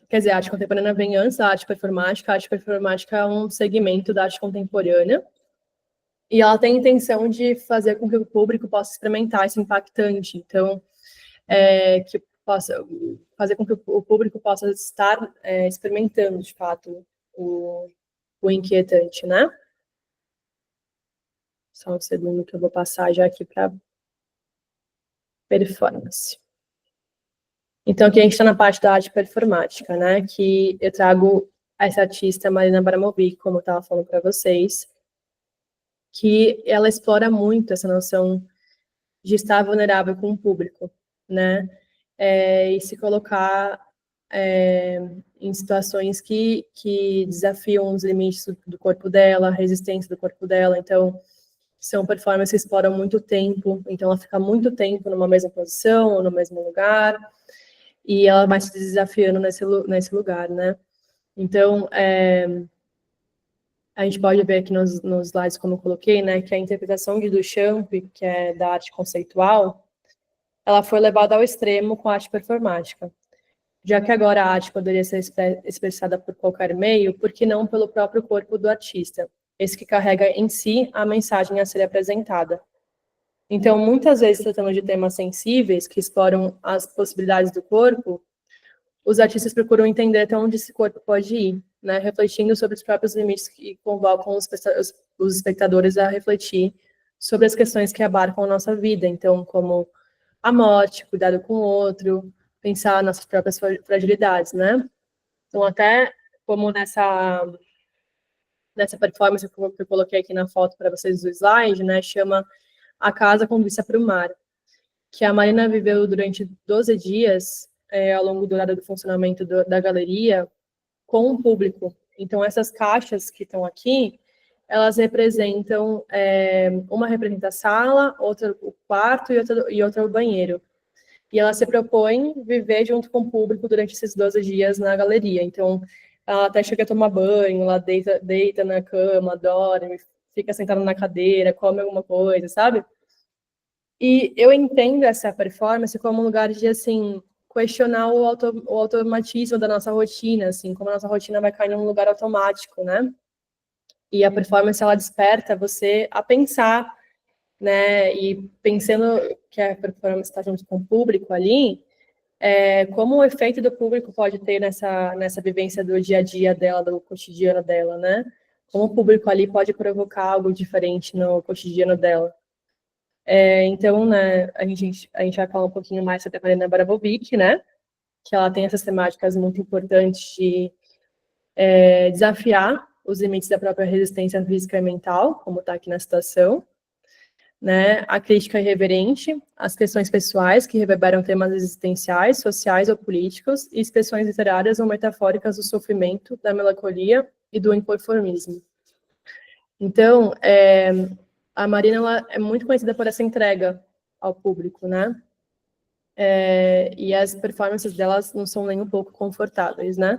Quer dizer, a arte contemporânea vem antes da arte performática. A arte performática é um segmento da arte contemporânea e ela tem a intenção de fazer com que o público possa experimentar esse impactante. Então, que possa fazer com que o público possa estar experimentando, de fato, o inquietante, né? Só um segundo que eu vou passar já aqui para performance. Então, aqui a gente está na parte da arte performática, né? Que eu trago essa artista, Marina Abramovic, como eu estava falando para vocês, que ela explora muito essa noção de estar vulnerável com o público, né? E se colocar em situações que desafiam os limites do corpo dela, a resistência do corpo dela. Então, são performances que exploram muito tempo, então ela fica muito tempo numa mesma posição ou no mesmo lugar, e ela vai se desafiando nesse lugar, né? Então, a gente pode ver aqui nos slides, como eu coloquei, né, que a interpretação de Duchamp, que é da arte conceitual, ela foi levada ao extremo com a arte performática. Já que agora a arte poderia ser expressada por qualquer meio, por que não pelo próprio corpo do artista? Esse que carrega em si a mensagem a ser apresentada. Então, muitas vezes, tratando de temas sensíveis, que exploram as possibilidades do corpo, os artistas procuram entender até onde esse corpo pode ir, né? Refletindo sobre os próprios limites que convocam os espectadores a refletir sobre as questões que abarcam a nossa vida. Então, como a morte, cuidado com o outro, pensar nossas próprias fragilidades, né? Então, até como nessa performance que eu coloquei aqui na foto para vocês do slide, né? Chama A Casa com Vista para o Mar, que a Marina viveu durante 12 dias, ao longo do horário do funcionamento da galeria, com o público. Então, essas caixas que estão aqui, elas representam, uma representa a sala, outra o quarto e outra o banheiro. E ela se propõe viver junto com o público durante esses 12 dias na galeria. Então, ela até chega a tomar banho, ela deita na cama, dorme, fica sentada na cadeira, come alguma coisa, sabe? E eu entendo essa performance como um lugar de, assim, questionar o automatismo da nossa rotina, assim, como a nossa rotina vai cair num lugar automático, né? E a performance, ela desperta você a pensar, né? E pensando que a performance está junto com o público ali, como o efeito do público pode ter nessa vivência do dia a dia dela, do cotidiano dela, né? Como o público ali pode provocar algo diferente no cotidiano dela. Então, né, a gente vai falar um pouquinho mais sobre a Marina Abramovic, né? Que ela tem essas temáticas muito importantes de desafiar os limites da própria resistência física e mental, como está aqui na situação, né? A crítica irreverente, as questões pessoais que reverberam temas existenciais, sociais ou políticos, e expressões literárias ou metafóricas do sofrimento, da melancolia e do inconformismo. Então, a Marina, ela é muito conhecida por essa entrega ao público, né? E as performances delas não são nem um pouco confortáveis, né?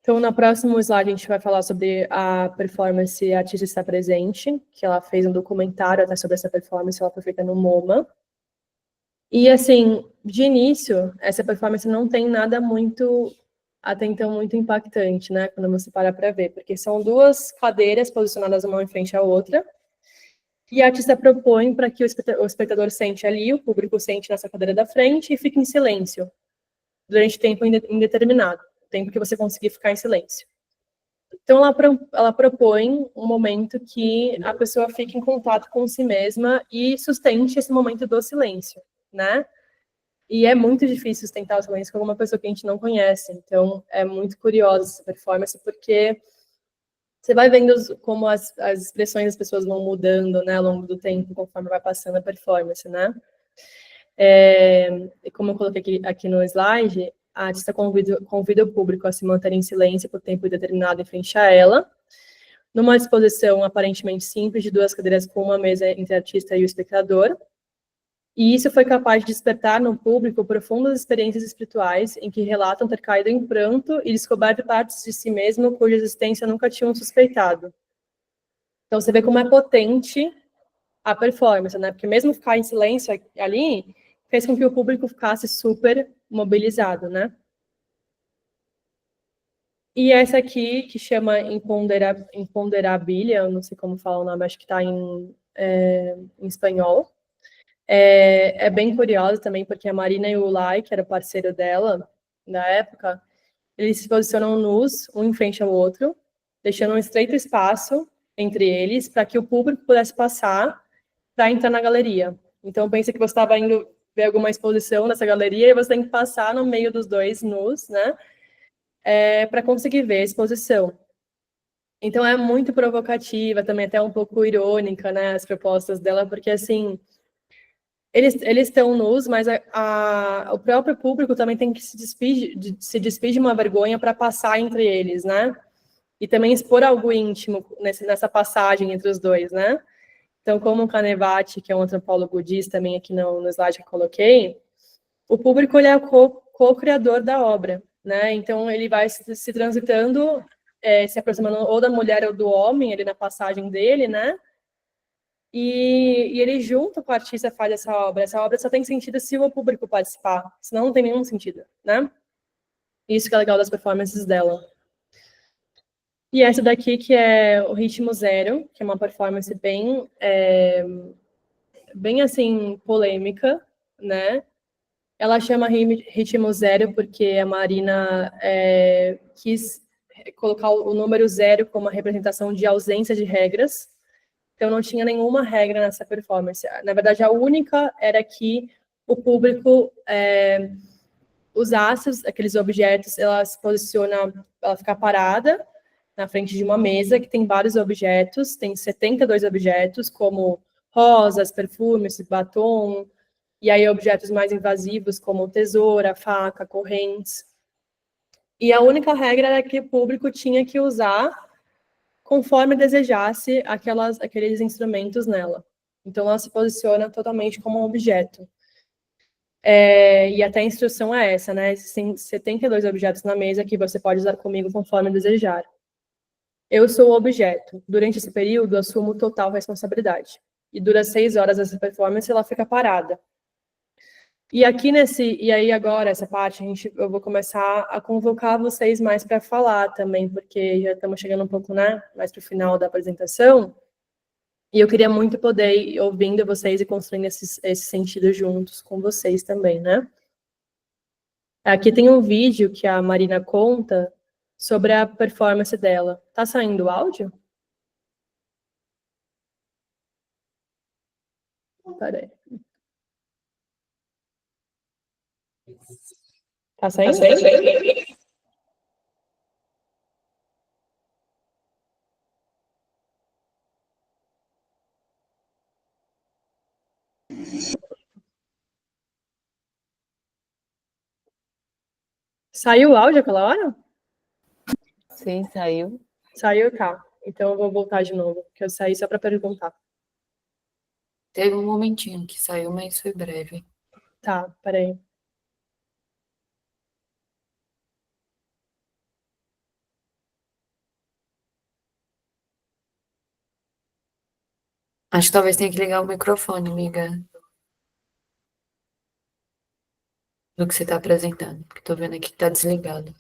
Então, no próximo slide, a gente vai falar sobre a performance Artista Está Presente, que ela fez um documentário até sobre essa performance, ela foi feita no MoMA. E, assim, de início, essa performance não tem nada muito, até então, muito impactante, né? Quando você para ver, porque são duas cadeiras posicionadas uma em frente à outra, e a artista propõe para que o espectador sente ali, o público sente nessa cadeira da frente e fique em silêncio durante tempo indeterminado, tempo que você conseguir ficar em silêncio. Então, ela propõe um momento que a pessoa fique em contato com si mesma e sustente esse momento do silêncio, né? E é muito difícil sustentar o silêncio com uma pessoa que a gente não conhece. Então, é muito curiosa essa performance, porque você vai vendo como as expressões das pessoas vão mudando, né, ao longo do tempo, conforme vai passando a performance, né? Como eu coloquei aqui no slide, a artista convida o público a se manter em silêncio por tempo determinado em frente a ela, numa exposição aparentemente simples de duas cadeiras com uma mesa entre a artista e o espectador. E isso foi capaz de despertar no público profundas experiências espirituais em que relatam ter caído em pranto e descoberto partes de si mesmo cuja existência nunca tinham suspeitado. Então, você vê como é potente a performance, né? Porque mesmo ficar em silêncio ali, fez com que o público ficasse super mobilizado, né? E essa aqui, que chama Imponderabilia, eu não sei como fala o nome, acho que está em espanhol. É bem curiosa também, porque a Marina e o Lai, que era o parceiro dela na época, eles se posicionam nus, um em frente ao outro, deixando um estreito espaço entre eles para que o público pudesse passar para entrar na galeria. Então, pensa que você estava indo ver alguma exposição nessa galeria e você tem que passar no meio dos dois nus, né? Para conseguir ver a exposição. Então, é muito provocativa, também até um pouco irônica, né? As propostas dela, porque, assim, eles estão nus, mas o próprio público também tem que se despir de uma vergonha para passar entre eles, né? E também expor algo íntimo nessa passagem entre os dois, né? Então, como o Canevati, que é um antropólogo, diz também aqui no slide que eu coloquei, o público ele é o co-criador da obra, né? Então, ele vai se transitando, se aproximando ou da mulher ou do homem, ali na passagem dele, né? E ele, junto com o artista, faz essa obra. Essa obra só tem sentido se o público participar, senão não tem nenhum sentido, né? Isso que é legal das performances dela. E essa daqui, que é o Ritmo Zero, que é uma performance bem assim, polêmica, né? Ela chama Ritmo Zero porque a Marina quis colocar o número zero como uma representação de ausência de regras. Então, não tinha nenhuma regra nessa performance. Na verdade, a única era que o público usasse aqueles objetos, ela se posiciona, ela fica parada na frente de uma mesa que tem vários objetos, tem 72 objetos, como rosas, perfumes, batom, e aí objetos mais invasivos, como tesoura, faca, correntes. E a única regra era que o público tinha que usar conforme desejasse aqueles instrumentos nela. Então, ela se posiciona totalmente como um objeto. E até a instrução é essa, né? Existem 72 objetos na mesa que você pode usar comigo conforme desejar. Eu sou o objeto. Durante esse período, assumo total responsabilidade. E dura 6 horas essa performance, ela fica parada. E aqui e aí agora, essa parte, eu vou começar a convocar vocês mais para falar também, porque já estamos chegando um pouco, né, mais para o final da apresentação, e eu queria muito poder ir ouvindo vocês e construindo esse sentido juntos com vocês também, né? Aqui tem um vídeo que a Marina conta sobre a performance dela. Tá saindo o áudio? Peraí. Tá saindo? Saiu o áudio aquela hora? Sim, saiu. Saiu, tá. Então eu vou voltar de novo, porque eu saí só para perguntar. Teve um momentinho que saiu, mas foi breve. Tá, peraí. Acho que talvez tenha que ligar o microfone, amiga, do que você está apresentando, porque tô vendo aqui que tá desligado.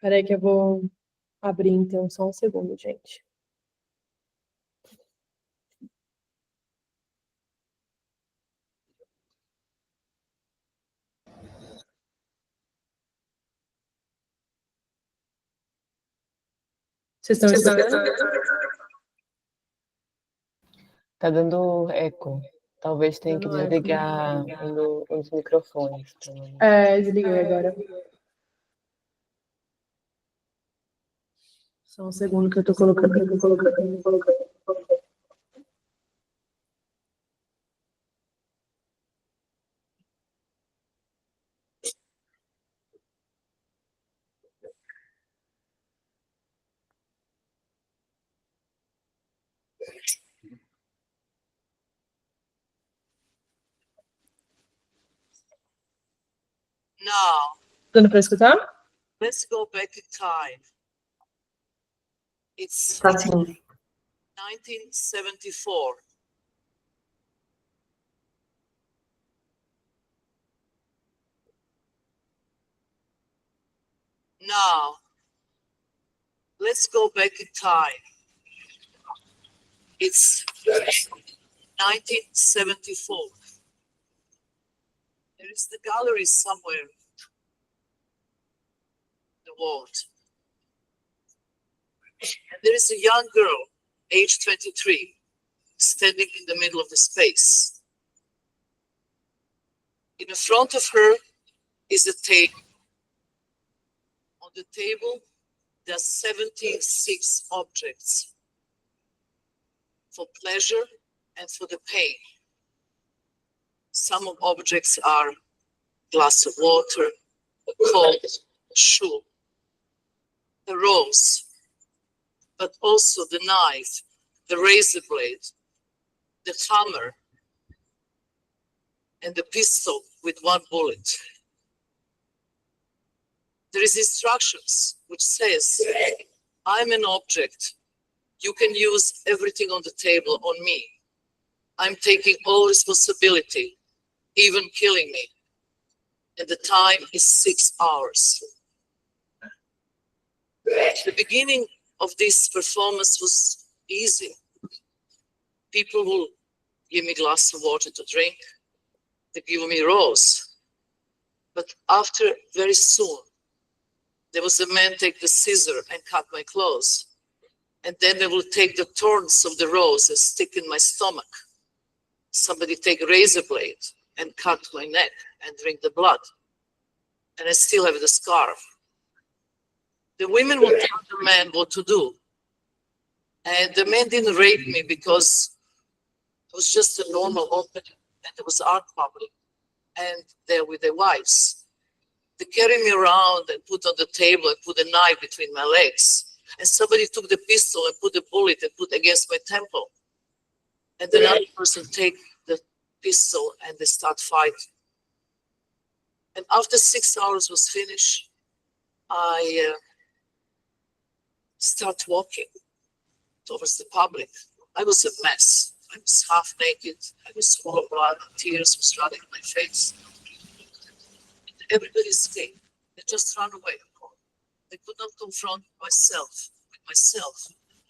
Peraí que eu vou abrir então, só um segundo, gente. Vocês estão escutando? Tá dando eco. Talvez tenha que Dando eco. desligar um dos microfones também. Desliguei agora. Só um segundo que eu tô colocando. Now, Dando para escutar? let's go back in time. It's Tá sim. 1974. Now, let's go back in time. It's 1974. There is the gallery somewhere in the world. And there is a young girl, age 23, standing in the middle of the space. In the front of her is a table. On the table, there are 76 objects for pleasure and for the pain. Some of objects are glass of water, a cold shoe, a rose, but also the knife, the razor blade, the hammer, and the pistol with one bullet. There is instructions which says, I'm an object. You can use everything on the table on me. I'm taking all responsibility, even killing me. And the time is 6 hours. The beginning of this performance was easy. People will give me a glass of water to drink. They give me a rose. But after, very soon, there was a man take the scissor and cut my clothes. And then they will take the thorns of the rose and stick in my stomach. Somebody take a razor blade and cut my neck and drink the blood. And I still have the scarf. The women will tell the man what to do. And the man didn't rape me because it was just a normal opening and it was art public. And they're with their wives. They carry me around and put on the table and put a knife between my legs. And somebody took the pistol and put a bullet and put against my temple. And another person take the pistol and they start fighting. And after 6 hours was finished, I start walking towards the public. I was a mess. I was half naked. I was full of blood. Tears was running my face. Everybody escaped. They just ran away. I could not confront myself with myself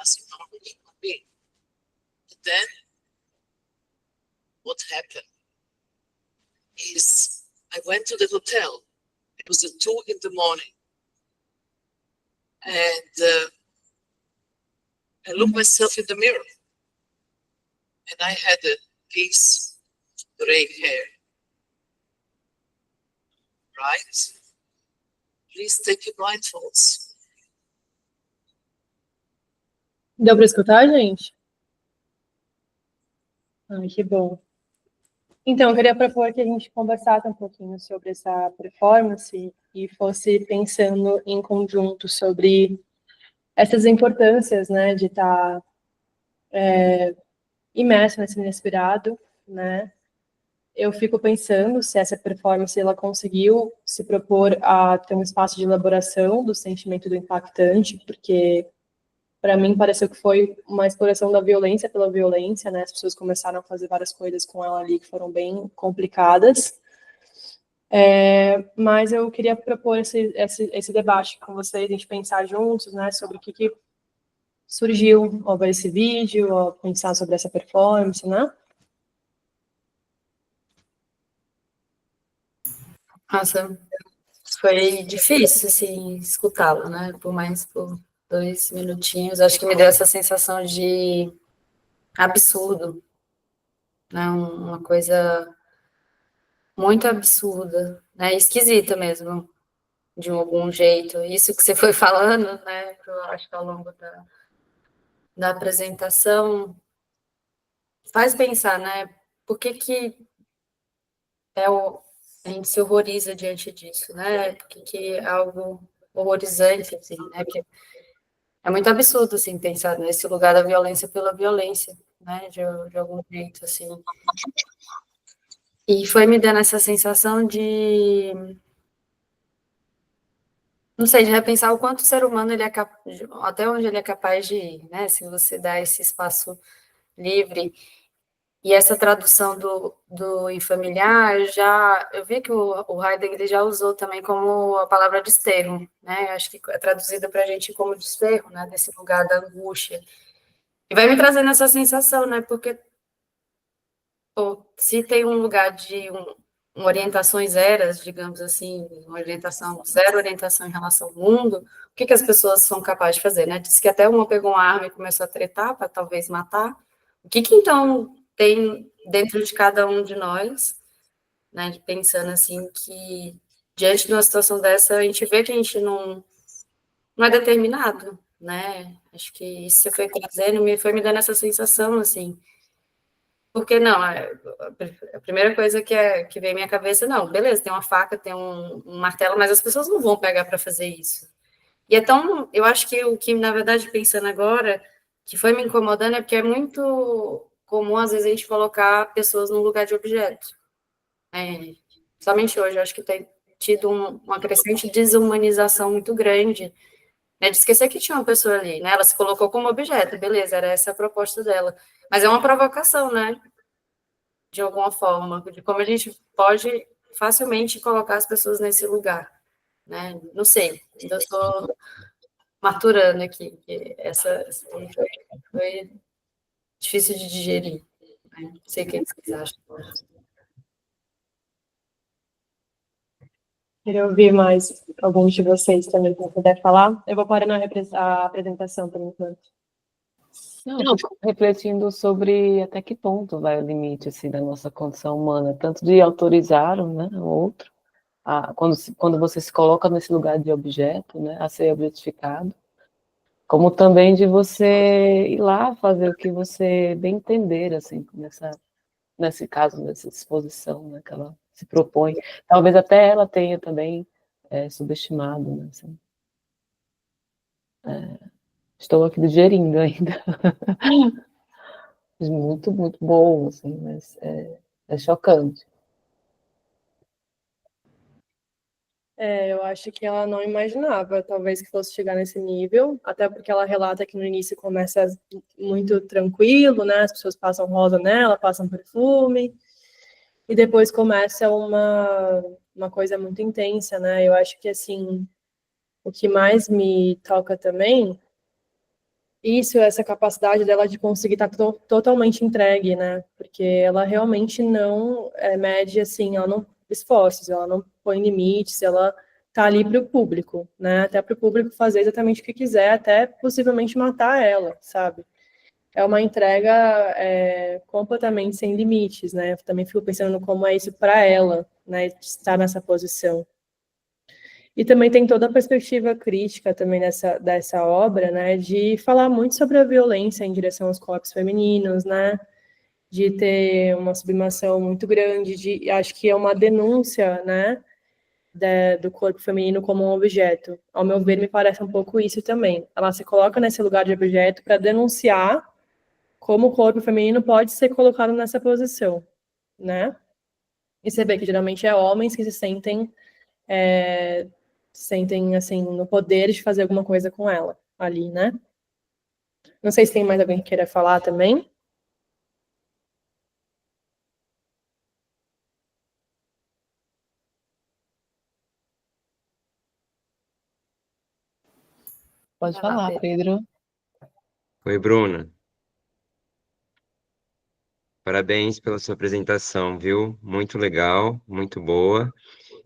as a normal human being. And then what happened is I went to the hotel. It was at 2 in the morning. And I looked myself in the mirror. And I had a piece of gray hair. Right? Please take your blindfolds. Deu para escutar, gente? Ai, que bom. Então, eu queria propor que a gente conversasse um pouquinho sobre essa performance e fosse pensando em conjunto sobre essas importâncias, né, de estar imerso nesse inesperado, né? Eu fico pensando se essa performance ela conseguiu se propor a ter um espaço de elaboração do sentimento do impactante, porque para mim pareceu que foi uma exploração da violência pela violência, né? As pessoas começaram a fazer várias coisas com ela ali que foram bem complicadas. Mas eu queria propor esse debate com vocês, a gente pensar juntos, né, sobre o que surgiu ao ver esse vídeo, ao pensar sobre essa performance, né? Nossa, foi difícil, assim, escutá-lo, né? Por mais por 2 minutinhos. Acho que me deu essa sensação de absurdo, né? Uma coisa muito absurda, né? Esquisita mesmo, de algum jeito. Isso que você foi falando, né? Eu acho que ao longo da apresentação faz pensar, né? Por que a gente se horroriza diante disso, né? Por que é algo horrorizante, assim, né? Porque é muito absurdo, assim, pensar nesse lugar da violência pela violência, né? De algum jeito, assim. E foi me dando essa sensação de, não sei, de repensar o quanto o ser humano ele é até onde ele é capaz de ir, né? Se você dá esse espaço livre. E essa tradução do infamiliar, eu vi que o Heidegger já usou também como a palavra desterro, né? Acho que é traduzida para a gente como desterro, né? Desse lugar da angústia. E vai me trazendo essa sensação, né? Porque se tem um lugar de orientações eras, digamos assim, uma orientação, zero orientação em relação ao mundo, o que as pessoas são capazes de fazer, né? Diz que até uma pegou uma arma e começou a tretar para talvez matar. O que então tem dentro de cada um de nós, né? Pensando assim que diante de uma situação dessa a gente vê que a gente não é determinado, né? Acho que isso você foi trazendo, foi me dando essa sensação assim. Porque não, a primeira coisa que vem à minha cabeça, não, beleza, tem uma faca, tem um martelo, mas as pessoas não vão pegar para fazer isso. E então, eu acho que o que, na verdade, pensando agora, que foi me incomodando é porque é muito comum, às vezes, a gente colocar pessoas no lugar de objeto. Somente hoje, eu acho que tem tido uma crescente desumanização muito grande, né, de esquecer que tinha uma pessoa ali, né, ela se colocou como objeto, beleza, era essa a proposta dela. Mas é uma provocação, né, de alguma forma, de como a gente pode facilmente colocar as pessoas nesse lugar, né? Não sei, ainda estou maturando aqui, que essa foi difícil de digerir, né? Não sei o que vocês acham. Queria ouvir mais alguns de vocês também, se puder falar. Eu vou parar a apresentação por enquanto. Não, refletindo sobre até que ponto vai o limite assim, da nossa condição humana, tanto de autorizar, né, o outro, quando você se coloca nesse lugar de objeto, né, a ser objetificado, como também de você ir lá fazer o que você bem entender, assim, nesse caso, nessa exposição, né, que ela se propõe. Talvez até ela tenha também subestimado, né, assim. Estou aqui digerindo ainda. Muito, muito bom, assim, mas é chocante. Eu acho que ela não imaginava, talvez, que fosse chegar nesse nível, até porque ela relata que no início começa muito tranquilo, né? As pessoas passam rosa nela, passam perfume, e depois começa uma coisa muito intensa, né? Eu acho que, assim, o que mais me toca também, essa capacidade dela de conseguir estar totalmente entregue, né? Porque ela realmente não mede, assim, ela não esforços, ela não põe limites, ela tá ali para o público, né? Até para o público fazer exatamente o que quiser, até possivelmente matar ela, sabe? É uma entrega completamente sem limites, né? Eu também fico pensando no como é isso para ela, né? Estar nessa posição. E também tem toda a perspectiva crítica também dessa obra, né, de falar muito sobre a violência em direção aos corpos femininos, né, de ter uma sublimação muito grande, acho que é uma denúncia, né, do corpo feminino como um objeto. Ao meu ver, me parece um pouco isso também. Ela se coloca nesse lugar de objeto para denunciar como o corpo feminino pode ser colocado nessa posição, né? E você vê que geralmente é homens que sentem, assim, no poder de fazer alguma coisa com ela ali, né? Não sei se tem mais alguém que queira falar também. Pode falar, Pedro. Oi, Bruna. Parabéns pela sua apresentação, viu? Muito legal, muito boa.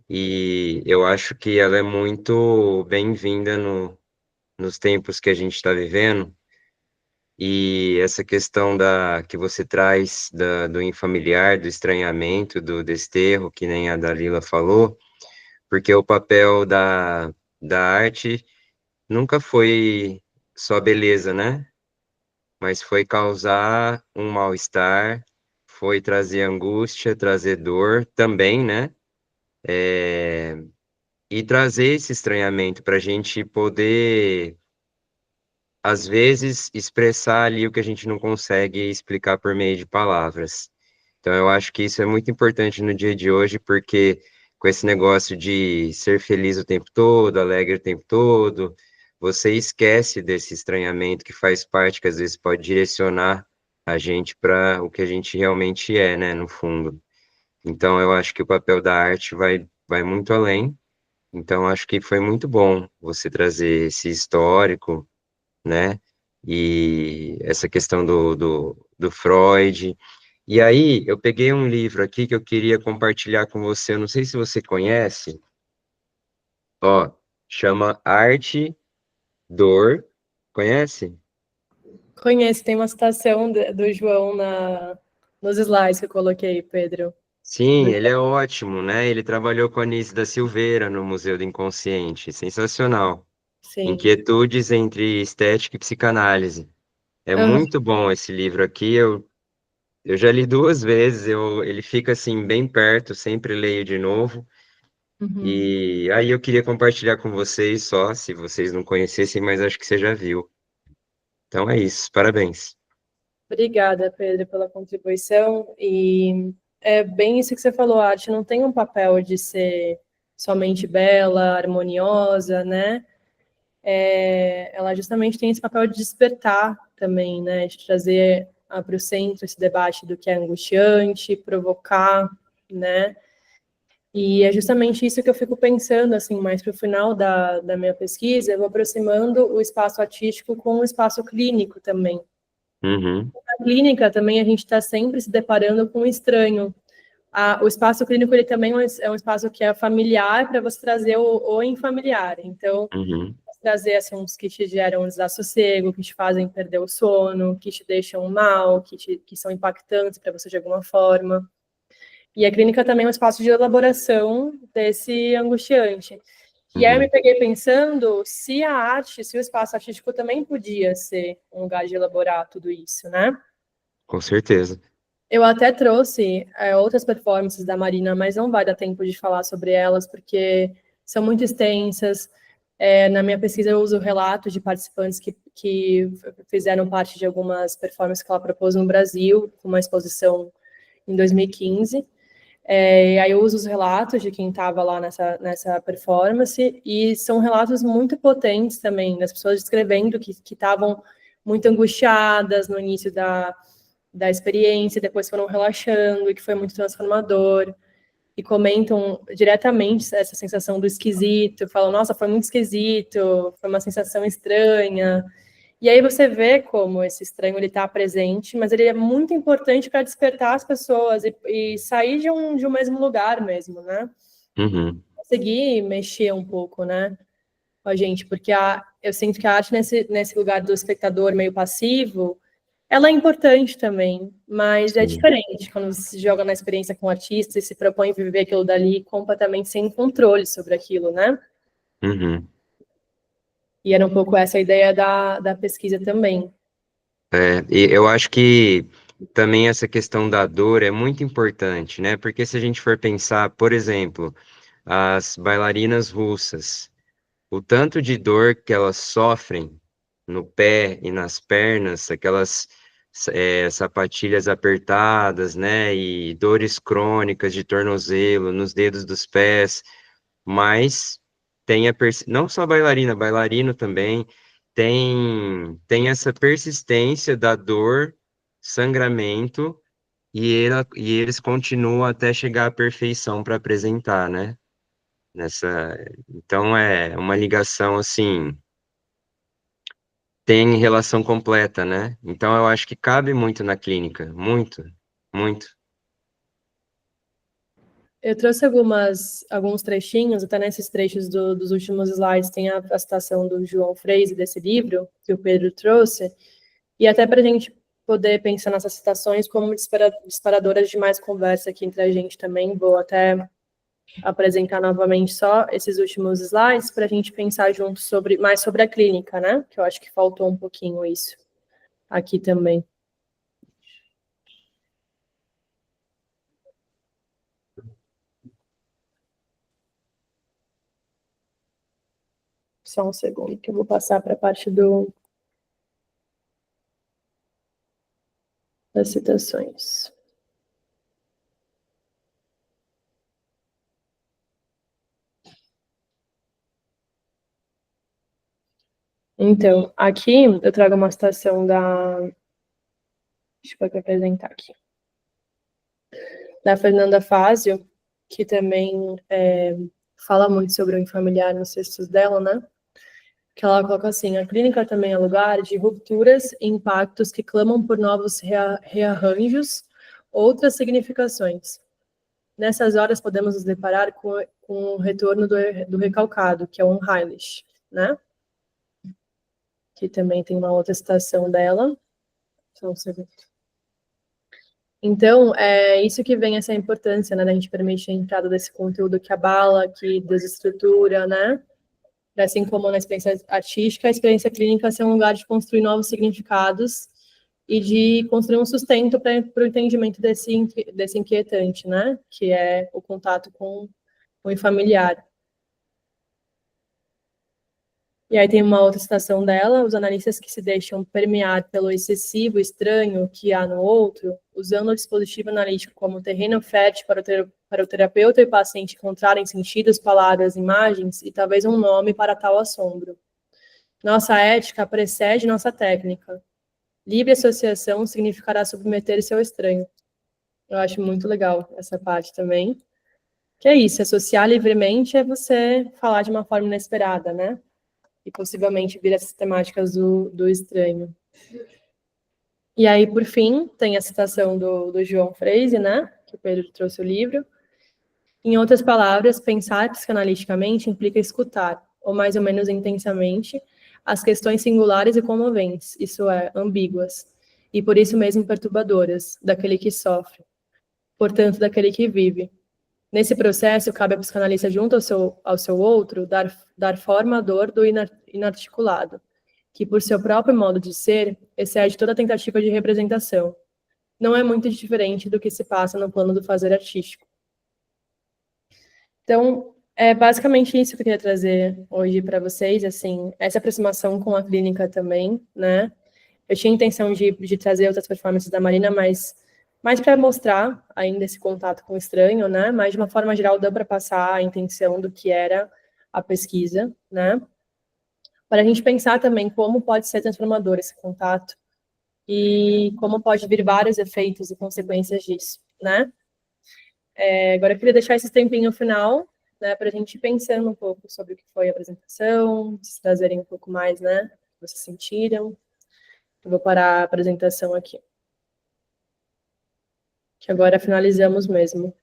E eu acho que ela é muito bem-vinda nos tempos que a gente está vivendo. E essa questão que você traz do infamiliar, do estranhamento, do desterro, que nem a Dalila falou, porque o papel da arte nunca foi só beleza, né? Mas foi causar um mal-estar, foi trazer angústia, trazer dor também, né? E trazer esse estranhamento para a gente poder, às vezes, expressar ali o que a gente não consegue explicar por meio de palavras. Então, eu acho que isso é muito importante no dia de hoje, porque com esse negócio de ser feliz o tempo todo, alegre o tempo todo, você esquece desse estranhamento que faz parte, que às vezes pode direcionar a gente para o que a gente realmente é, né, no fundo. Então, eu acho que o papel da arte vai muito além. Então, acho que foi muito bom você trazer esse histórico, né, e essa questão do Freud. E aí, eu peguei um livro aqui que eu queria compartilhar com você. Eu não sei se você conhece, ó, chama Arte, Dor. Conhece? Conheço, tem uma citação do João nos slides que eu coloquei, Pedro. Sim, ele é ótimo, né? Ele trabalhou com a Anísio da Silveira no Museu do Inconsciente. Sensacional. Sim. Inquietudes entre Estética e Psicanálise. É Aham. muito bom esse livro aqui. Eu já li duas vezes. Ele fica assim bem perto, sempre leio de novo. Uhum. E aí eu queria compartilhar com vocês só, se vocês não conhecessem, mas acho que você já viu. Então é isso, parabéns. Obrigada, Pedro, pela contribuição. E é bem isso que você falou, a arte não tem um papel de ser somente bela, harmoniosa, né? Ela justamente tem esse papel de despertar também, né? De trazer para o centro esse debate do que é angustiante, provocar, né? E é justamente isso que eu fico pensando, assim, mais para o final da minha pesquisa, eu vou aproximando o espaço artístico com o espaço clínico também. Uhum, Na clínica também a gente está sempre se deparando com o estranho. O espaço clínico ele também é um espaço que é familiar para você trazer o infamiliar. Então, uhum, trazer assim, uns que te geram desassossego, que te fazem perder o sono, que te deixam mal, que são impactantes para você de alguma forma. E a clínica também é um espaço de elaboração desse angustiante. E aí eu me uhum. peguei pensando se a arte, se o espaço artístico também podia ser um lugar de elaborar tudo isso, né? Com certeza. Eu até trouxe outras performances da Marina, mas não vai dar tempo de falar sobre elas, porque são muito extensas. Na minha pesquisa, eu uso relatos de participantes que fizeram parte de algumas performances que ela propôs no Brasil, com uma exposição em 2015. Aí eu uso os relatos de quem estava lá nessa performance, e são relatos muito potentes também, das pessoas descrevendo que estavam muito angustiadas no início da experiência, depois foram relaxando, e que foi muito transformador, e comentam diretamente essa sensação do esquisito, falam, nossa, foi muito esquisito, foi uma sensação estranha. E aí você vê como esse estranho ele está presente, mas ele é muito importante para despertar as pessoas e sair de um mesmo lugar mesmo, né? Uhum. Conseguir mexer um pouco, né, com a gente, porque eu sinto que a arte nesse lugar do espectador meio passivo, ela é importante também, mas é Sim. diferente quando você se joga na experiência com o artista e se propõe viver aquilo dali completamente sem controle sobre aquilo, né? Uhum. E era um pouco essa a ideia da pesquisa também. E eu acho que também essa questão da dor é muito importante, né? Porque se a gente for pensar, por exemplo, as bailarinas russas, o tanto de dor que elas sofrem no pé e nas pernas, aquelas sapatilhas apertadas, né? E dores crônicas de tornozelo, nos dedos dos pés, mas tem não só bailarina, bailarino também tem essa persistência da dor, sangramento, e eles continuam até chegar à perfeição para apresentar, né? Então é uma ligação assim, tem relação completa, né? Então eu acho que cabe muito na clínica, muito, muito. Eu trouxe alguns trechinhos, até nesses trechos dos últimos slides tem a citação do João Freire desse livro, que o Pedro trouxe, e até para a gente poder pensar nessas citações como disparadoras de mais conversa aqui entre a gente também, vou até apresentar novamente só esses últimos slides para a gente pensar junto mais sobre a clínica, né? Que eu acho que faltou um pouquinho isso aqui também. Só um segundo, que eu vou passar para a parte das citações. Então, aqui eu trago uma citação deixa eu apresentar aqui. Da Fernanda Fázio, que também fala muito sobre o infamiliar nos textos dela, né? Que ela coloca assim: a clínica também é lugar de rupturas e impactos que clamam por novos rearranjos, outras significações. Nessas horas podemos nos deparar com o retorno do recalcado, que é o Unheimlich, né? Que também tem uma outra citação dela. Só um segundo. Então, é isso que vem essa importância, né, da gente permitir a entrada desse conteúdo que abala, que desestrutura, né? Assim como na experiência artística, a experiência clínica ser um lugar de construir novos significados e de construir um sustento para o entendimento desse inquietante, né? Que é o contato com o familiar. E aí tem uma outra citação dela: os analistas que se deixam permear pelo excessivo estranho que há no outro, usando o dispositivo analítico como terreno fértil para o terapeuta e o paciente encontrarem sentidos, palavras, imagens e talvez um nome para tal assombro. Nossa ética precede nossa técnica. Livre associação significará submeter-se ao estranho. Eu acho muito legal essa parte também. Que é isso, associar livremente é você falar de uma forma inesperada, né? E possivelmente vir essas temáticas do estranho. E aí, por fim, tem a citação do João Freire, né? Que o Pedro trouxe o livro. Em outras palavras, pensar psicanaliticamente implica escutar, ou mais ou menos intensamente, as questões singulares e comoventes, isso é, ambíguas, e por isso mesmo perturbadoras, daquele que sofre, portanto, daquele que vive. Nesse processo, cabe à psicanalista, junto ao seu outro, dar forma à dor do inarticulado, que, por seu próprio modo de ser, excede toda tentativa de representação. Não é muito diferente do que se passa no plano do fazer artístico. Então, é basicamente isso que eu queria trazer hoje para vocês, assim, essa aproximação com a clínica também, né? Eu tinha a intenção de trazer outras performances da Marina, mas Mas para mostrar ainda esse contato com o estranho, né? Mas de uma forma geral deu para passar a intenção do que era a pesquisa, né? Para a gente pensar também como pode ser transformador esse contato e como pode vir vários efeitos e consequências disso, né? Agora eu queria deixar esse tempinho final, né, para a gente ir pensando um pouco sobre o que foi a apresentação, se trazerem um pouco mais, né, o que vocês sentiram. Eu vou parar a apresentação aqui. Que agora finalizamos mesmo.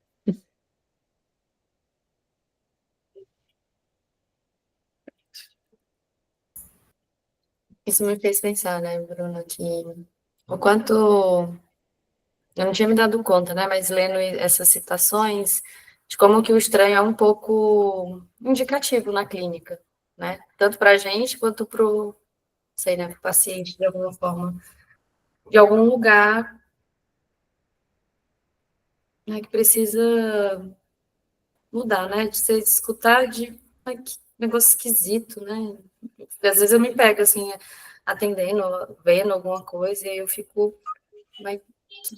Isso me fez pensar, né, Bruna, que o quanto eu não tinha me dado conta, né, mas lendo essas citações, de como que o estranho é um pouco indicativo na clínica, né, tanto para a gente quanto para o, sei, né, pro paciente, de alguma forma, de algum lugar, né, que precisa mudar, né, de você escutar de, ai, que negócio esquisito, né, às vezes eu me pego, assim, atendendo, vendo alguma coisa, e aí eu fico, mas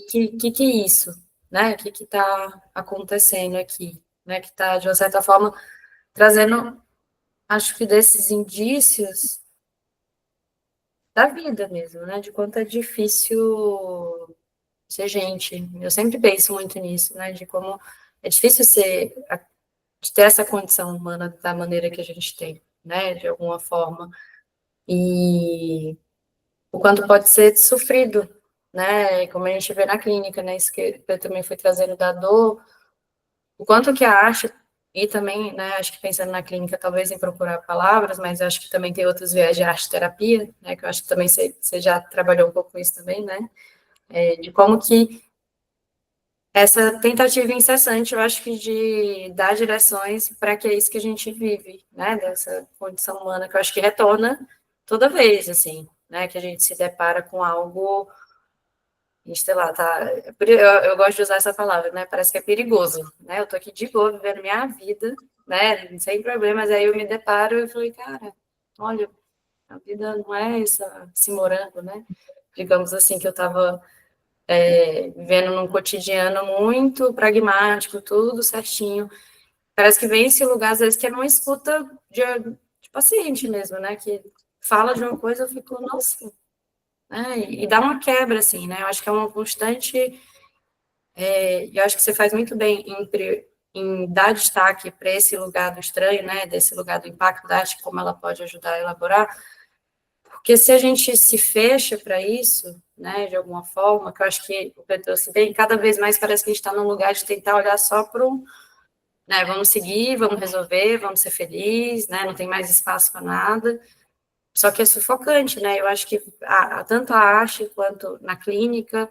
que é isso, né? O que está acontecendo aqui, né? Que está, de uma certa forma, trazendo, acho que desses indícios da vida mesmo, né? De quanto é difícil ser gente. Eu sempre penso muito nisso, né? De como é difícil de ter essa condição humana da maneira que a gente tem, né? De alguma forma. E o quanto pode ser sofrido, né? Como a gente vê na clínica, né? Isso que eu também fui trazendo da dor, o quanto que a arte, e também, né, acho que pensando na clínica, talvez em procurar palavras, mas acho que também tem outros viés de arte-terapia, né, que eu acho que também você já trabalhou um pouco com isso também, né, de como que essa tentativa incessante, eu acho que de dar direções para que é isso que a gente vive, né, dessa condição humana, que eu acho que retorna toda vez, assim, né, que a gente se depara com algo, sei lá, tá, eu gosto de usar essa palavra, né, parece que é perigoso, né, eu tô aqui de boa, vivendo minha vida, né, sem problemas, aí eu me deparo e falei, cara, olha, a vida não é esse morango, né, digamos assim, que eu tava vivendo num cotidiano muito pragmático, tudo certinho, parece que vem esse lugar, às vezes, que é uma escuta de paciente mesmo, né, que fala de uma coisa, eu fico, nossa, né, e dá uma quebra, assim, né, eu acho que é uma constante, eu acho que você faz muito bem em dar destaque para esse lugar do estranho, né, desse lugar do impacto da arte, como ela pode ajudar a elaborar, porque se a gente se fecha para isso, né, de alguma forma, que eu acho que o Pedro trouxe bem, cada vez mais parece que a gente está num lugar de tentar olhar só para o, né, vamos seguir, vamos resolver, vamos ser felizes, né, não tem mais espaço para nada, só que é sufocante, né, eu acho que tanto a arte quanto na clínica,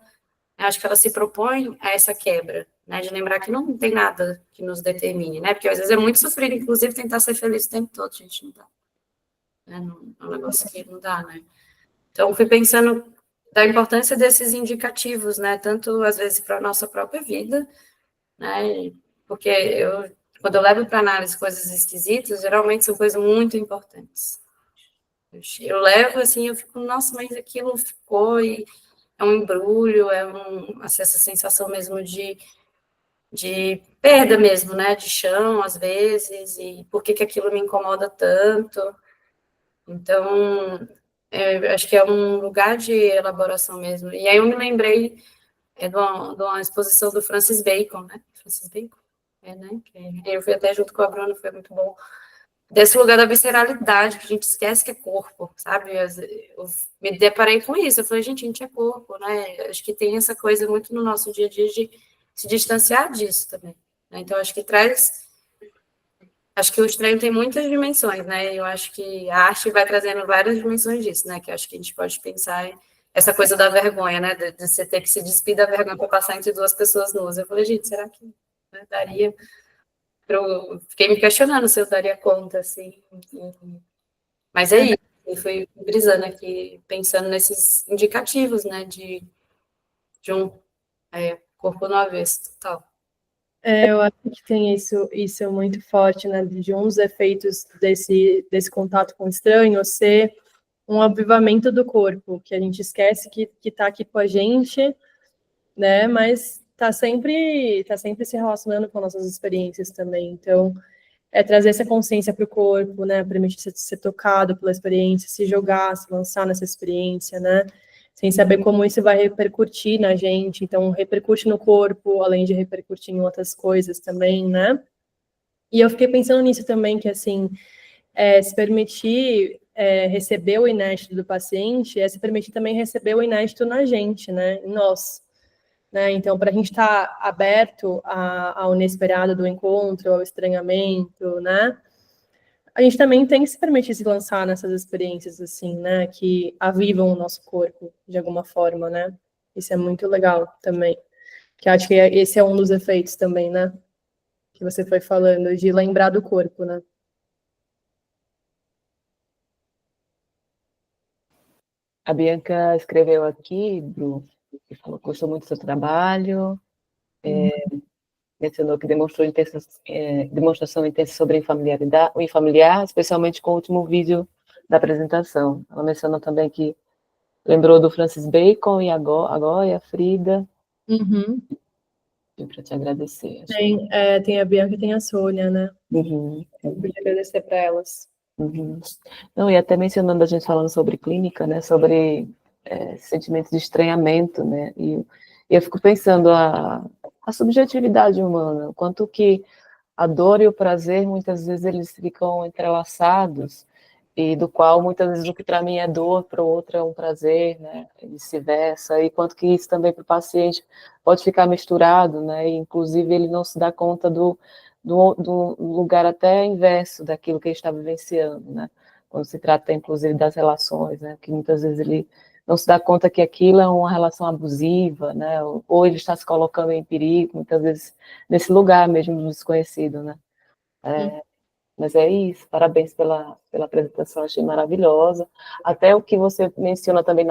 eu acho que ela se propõe a essa quebra, né, de lembrar que não tem nada que nos determine, né, porque às vezes é muito sofrido, inclusive, tentar ser feliz o tempo todo, gente, não dá, né, não, é um negócio que não dá, né. Então, fui pensando da importância desses indicativos, né, tanto, às vezes, para a nossa própria vida, né, porque quando eu levo para análise coisas esquisitas, geralmente são coisas muito importantes. Eu levo, assim, eu fico, nossa, mas aquilo ficou, e é um embrulho, essa sensação mesmo de perda mesmo, né, de chão, às vezes, e por que aquilo me incomoda tanto. Então, acho que é um lugar de elaboração mesmo. E aí eu me lembrei de uma exposição do Francis Bacon, né? Francis Bacon? Né? Eu fui até junto com a Bruna, foi muito bom. Desse lugar da visceralidade, que a gente esquece que é corpo, sabe? Eu me deparei com isso, eu falei, gente, a gente é corpo, né? Acho que tem essa coisa muito no nosso dia a dia de se distanciar disso também. Né? Então, acho que o estranho tem muitas dimensões, né? Eu acho que a arte vai trazendo várias dimensões disso, né? Que acho que a gente pode pensar essa coisa da vergonha, né? De você ter que se despir da vergonha para passar entre duas pessoas nuas. Eu falei, gente, será que, né, daria? Fiquei me questionando se eu daria conta, assim. Mas é isso. Eu fui brisando aqui, pensando nesses indicativos, né? De um corpo no avesso, total. Eu acho que tem isso muito forte, né, de um dos efeitos desse contato com o estranho ser um avivamento do corpo, que a gente esquece que está aqui com a gente, né? Mas tá sempre se relacionando com nossas experiências também. Então, é trazer essa consciência para o corpo, né? Permitir ser tocado pela experiência, se jogar, se lançar nessa experiência, né? Sem saber como isso vai repercutir na gente. Então, repercute no corpo, além de repercutir em outras coisas também, né? E eu fiquei pensando nisso também, que assim, se permitir receber o inédito do paciente, se permitir também receber o inédito na gente, né? Em nós. Né? Então, para a gente estar aberto ao inesperado do encontro, ao estranhamento, né? A gente também tem que se permitir se lançar nessas experiências, assim, né? Que avivam o nosso corpo, de alguma forma, né? Isso é muito legal também. Que acho que esse é um dos efeitos também, né? Que você foi falando, de lembrar do corpo, né? A Bianca escreveu aqui, Bru, que falou que gostou muito do seu trabalho, mencionou que demonstração intensa sobre o infamiliar, especialmente com o último vídeo da apresentação. Ela mencionou também que lembrou do Francis Bacon e a Goya, a Frida. Uhum. Para te agradecer. Tem a Bianca e tem a Sônia, né? Uhum. Eu queria agradecer para elas. Uhum. Não, e até mencionando a gente falando sobre clínica, né, sobre sentimentos de estranhamento, né, e eu fico pensando a subjetividade humana, o quanto que a dor e o prazer, muitas vezes eles ficam entrelaçados, e do qual muitas vezes o que para mim é dor, para o outro é um prazer, né, e vice-versa, e quanto que isso também para o paciente pode ficar misturado, né, e inclusive ele não se dá conta do lugar até inverso daquilo que ele está vivenciando, né, quando se trata inclusive das relações, né, que muitas vezes ele não se dá conta que aquilo é uma relação abusiva, né, ou ele está se colocando em perigo, muitas vezes nesse lugar mesmo do desconhecido, né. Mas é isso, parabéns pela apresentação, achei maravilhosa. Até o que você menciona também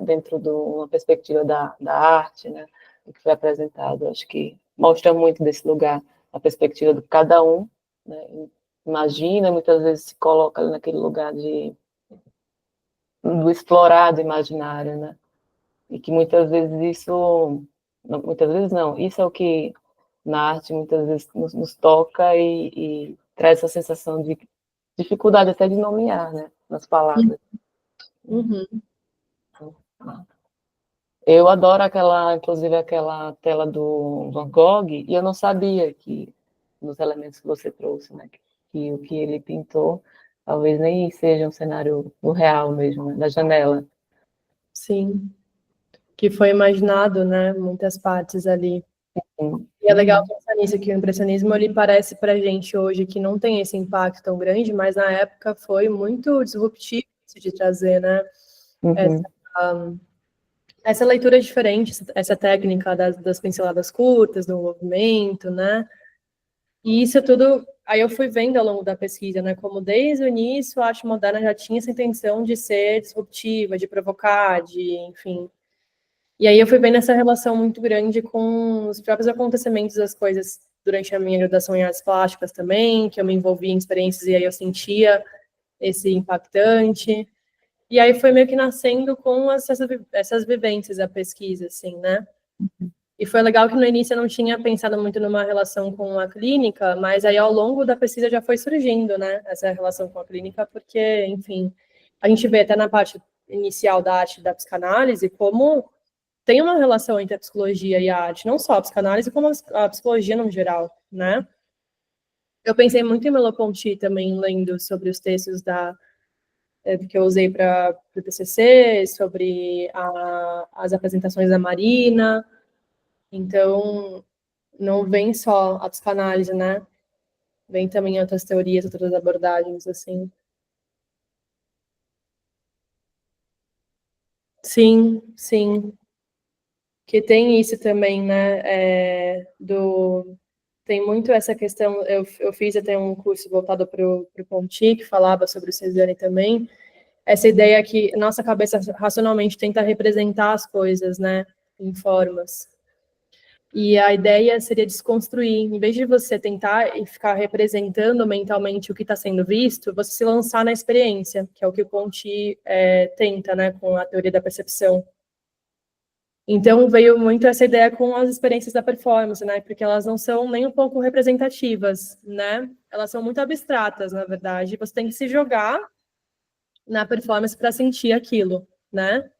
dentro de uma perspectiva da arte, né, o que foi apresentado, acho que mostra muito desse lugar, a perspectiva de cada um, né, imagina, muitas vezes se coloca ali naquele lugar do explorado imaginário, né, e que muitas vezes muitas vezes não, isso é o que na arte muitas vezes nos toca e traz essa sensação de dificuldade até de nomear, né, nas palavras. Uhum. Eu adoro inclusive aquela tela do Van Gogh, e eu não sabia que nos elementos que você trouxe, né, que o que ele pintou talvez nem seja um cenário do real mesmo, né, da janela. Sim. Que foi imaginado, né, muitas partes ali. Sim. E é legal pensar nisso, que o impressionismo, ele parece pra gente hoje que não tem esse impacto tão grande, mas na época foi muito disruptivo de trazer, né, Uhum. essa leitura diferente, essa técnica das pinceladas curtas, do movimento, né, e isso tudo, aí eu fui vendo ao longo da pesquisa, né, como desde o início a arte moderna já tinha essa intenção de ser disruptiva, de provocar, enfim. E aí eu fui vendo essa relação muito grande com os próprios acontecimentos das coisas durante a minha graduação em artes plásticas também, que eu me envolvi em experiências e aí eu sentia esse impactante. E aí foi meio que nascendo com essas vivências, a pesquisa, assim, né? E foi legal que no início eu não tinha pensado muito numa relação com a clínica, mas aí ao longo da pesquisa já foi surgindo, né, essa relação com a clínica, porque, enfim, a gente vê até na parte inicial da arte da psicanálise como tem uma relação entre a psicologia e a arte, não só a psicanálise, como a psicologia no geral, né? Eu pensei muito em Merleau-Ponty também, lendo sobre os textos que eu usei para o TCC, sobre as apresentações da Marina. Então, não vem só a psicanálise, né? Vem também outras teorias, outras abordagens, assim. Sim, sim. Que tem isso também, né? Tem muito essa questão. Eu fiz até um curso voltado para o Ponty, que falava sobre o Cezanne também. Essa ideia que nossa cabeça racionalmente tenta representar as coisas, né? Em formas. E a ideia seria desconstruir, em vez de você tentar e ficar representando mentalmente o que está sendo visto, você se lançar na experiência, que é o que o Ponty tenta, né, com a teoria da percepção. Então, veio muito essa ideia com as experiências da performance, né? Porque elas não são nem um pouco representativas, né? Elas são muito abstratas, na verdade. Você tem que se jogar na performance para sentir aquilo, né?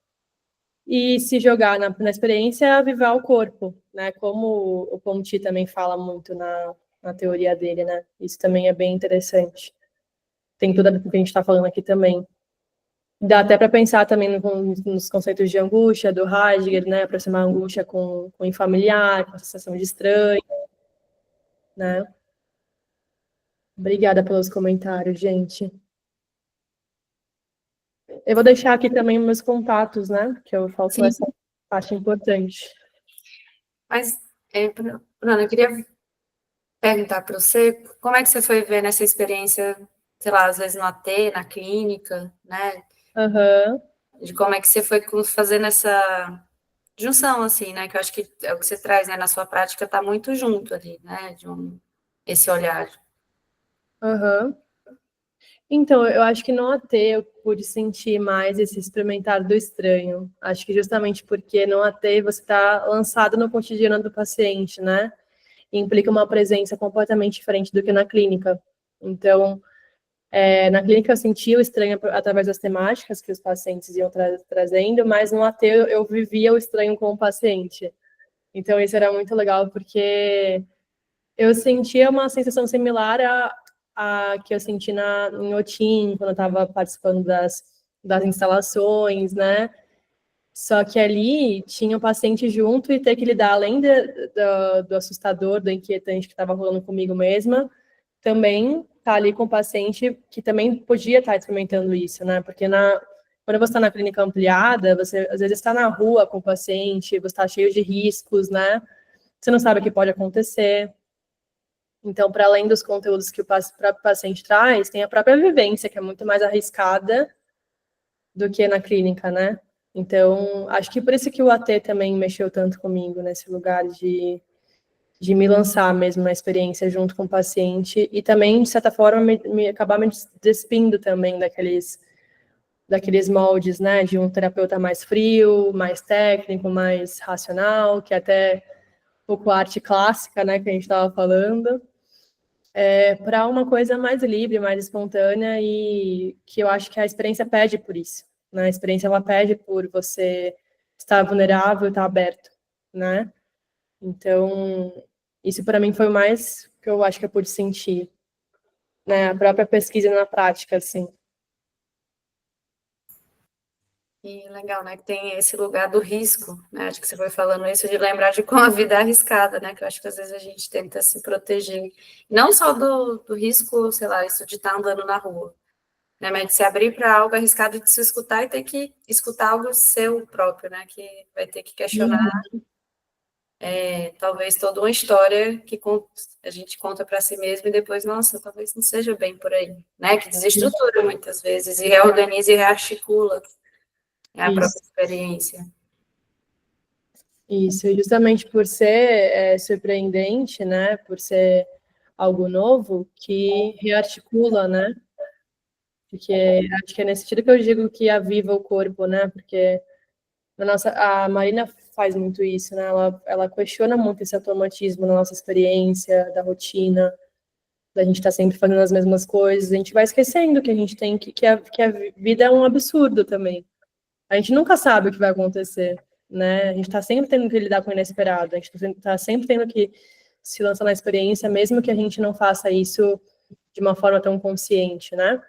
E se jogar na experiência é avivar o corpo, né? Como o Ponti também fala muito na teoria dele, né? Isso também é bem interessante. Tem tudo a ver com o que a gente está falando aqui também. Dá até para pensar também nos conceitos de angústia, do Heidegger, né? Aproximar a angústia com o infamiliar, com a sensação de estranho, né? Obrigada pelos comentários, gente. Eu vou deixar aqui também meus contatos, né? Que eu faltou essa parte importante. Mas, Bruna, eu queria perguntar para você, como é que você foi ver nessa experiência, sei lá, às vezes no AT, na clínica, né? Aham. De como é que você foi fazendo essa junção, assim, né? Que eu acho que é o que você traz, né? Na sua prática tá muito junto ali, né? Esse olhar. Aham. Então, eu acho que no AT eu pude sentir mais esse experimentar do estranho. Acho que justamente porque no AT você está lançado no cotidiano do paciente, né? E implica uma presença completamente diferente do que na clínica. Então, na clínica eu sentia o estranho através das temáticas que os pacientes iam trazendo, mas no AT eu vivia o estranho com o paciente. Então, isso era muito legal, porque eu sentia uma sensação similar a que eu senti em Otim, quando eu estava participando das instalações, né? Só que ali tinha o paciente junto e ter que lidar, além do assustador, do inquietante que estava rolando comigo mesma, também tá ali com o paciente que também podia estar experimentando isso, né? Porque quando você está na clínica ampliada, você às vezes está na rua com o paciente, você está cheio de riscos, né? Você não sabe o que pode acontecer. Então, para além dos conteúdos que o próprio paciente traz, tem a própria vivência, que é muito mais arriscada do que na clínica, né? Então, acho que por isso que o AT também mexeu tanto comigo, nesse lugar de me lançar mesmo na experiência junto com o paciente e também, de certa forma, acabar me despindo também daqueles moldes, né? De um terapeuta mais frio, mais técnico, mais racional, que é até um pouco a arte clássica, né? Que a gente estava falando. Para uma coisa mais livre, mais espontânea e que eu acho que a experiência pede por isso, né? A experiência ela pede por você estar vulnerável, estar aberto, né? Então, isso para mim foi o mais que eu acho que eu pude sentir, né? A própria pesquisa na prática, assim. E legal, né? Que tem esse lugar do risco, né? Acho que você foi falando isso de lembrar de como a vida é arriscada, né? Que eu acho que às vezes a gente tenta se proteger. Não só do risco, sei lá, isso de estar andando na rua, né? Mas de se abrir para algo arriscado de se escutar e ter que escutar algo seu próprio, né? Que vai ter que questionar, talvez toda uma história que a gente conta para si mesmo e depois, nossa, talvez não seja bem por aí, né? Que desestrutura muitas vezes e reorganiza e rearticula a própria experiência. Isso, e justamente por ser surpreendente, né? Por ser algo novo, que rearticula, né? Porque acho que é nesse sentido que eu digo que aviva o corpo, né? Porque a Marina faz muito isso, né? Ela questiona muito esse automatismo na nossa experiência, da rotina, da gente estar sempre fazendo as mesmas coisas. A gente vai esquecendo que a gente tem que a vida é um absurdo também. A gente nunca sabe o que vai acontecer, né? A gente está sempre tendo que lidar com o inesperado. A gente está sempre tendo que se lançar na experiência, mesmo que a gente não faça isso de uma forma tão consciente, né?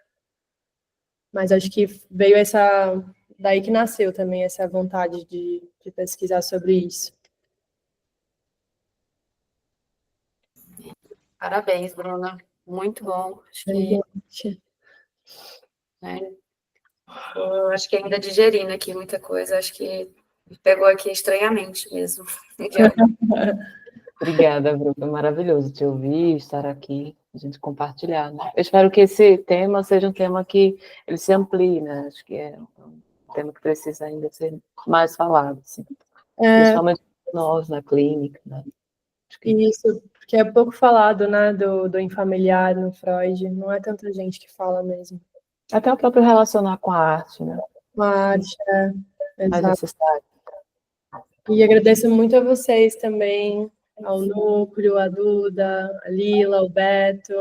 Mas acho que veio daí que nasceu também essa vontade de pesquisar sobre isso. Parabéns, Bruna. Muito bom. Eu acho que ainda digerindo aqui muita coisa, acho que pegou aqui estranhamente mesmo. Obrigada, Bruno. É maravilhoso te ouvir, estar aqui, a gente compartilhar, né? Eu espero que esse tema seja um tema que ele se amplie, né? Acho que é um tema que precisa ainda ser mais falado, assim. Principalmente nós, na clínica, né? Isso, porque é pouco falado, né, do infamiliar no Freud, não é tanta gente que fala mesmo. Até o próprio relacionar com a arte, né? Com a arte, Mais necessário. E agradeço muito a vocês também, ao Núcleo, a Duda, a Lila, o Beto,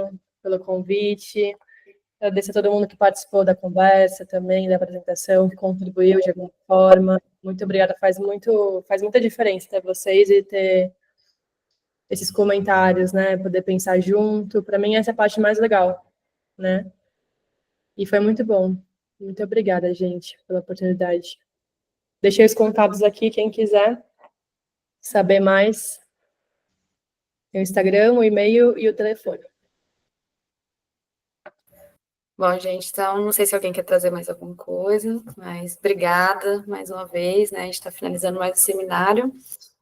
pelo convite. Agradeço a todo mundo que participou da conversa também, da apresentação, que contribuiu de alguma forma. Muito obrigada, faz muita diferença ter vocês e ter esses comentários, né? Poder pensar junto. Para mim, essa é a parte mais legal, né? E foi muito bom. Muito obrigada, gente, pela oportunidade. Deixei os contatos aqui, quem quiser saber mais. Tem o Instagram, o e-mail e o telefone. Bom, gente, então, não sei se alguém quer trazer mais alguma coisa, mas obrigada mais uma vez, né? A gente está finalizando mais o seminário.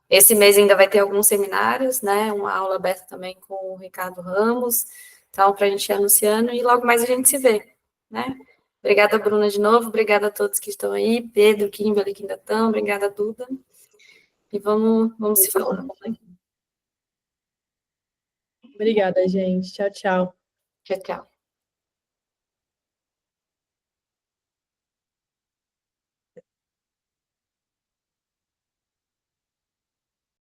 Esse mês ainda vai ter alguns seminários, né? Uma aula aberta também com o Ricardo Ramos, então, para a gente ir anunciando, e logo mais a gente se vê, né? Obrigada, Bruna, de novo, obrigada a todos que estão aí, Pedro, Kimberly, que ainda estão, obrigada, Duda, e vamos se falando. Obrigada, gente. Tchau, tchau. Tchau, tchau.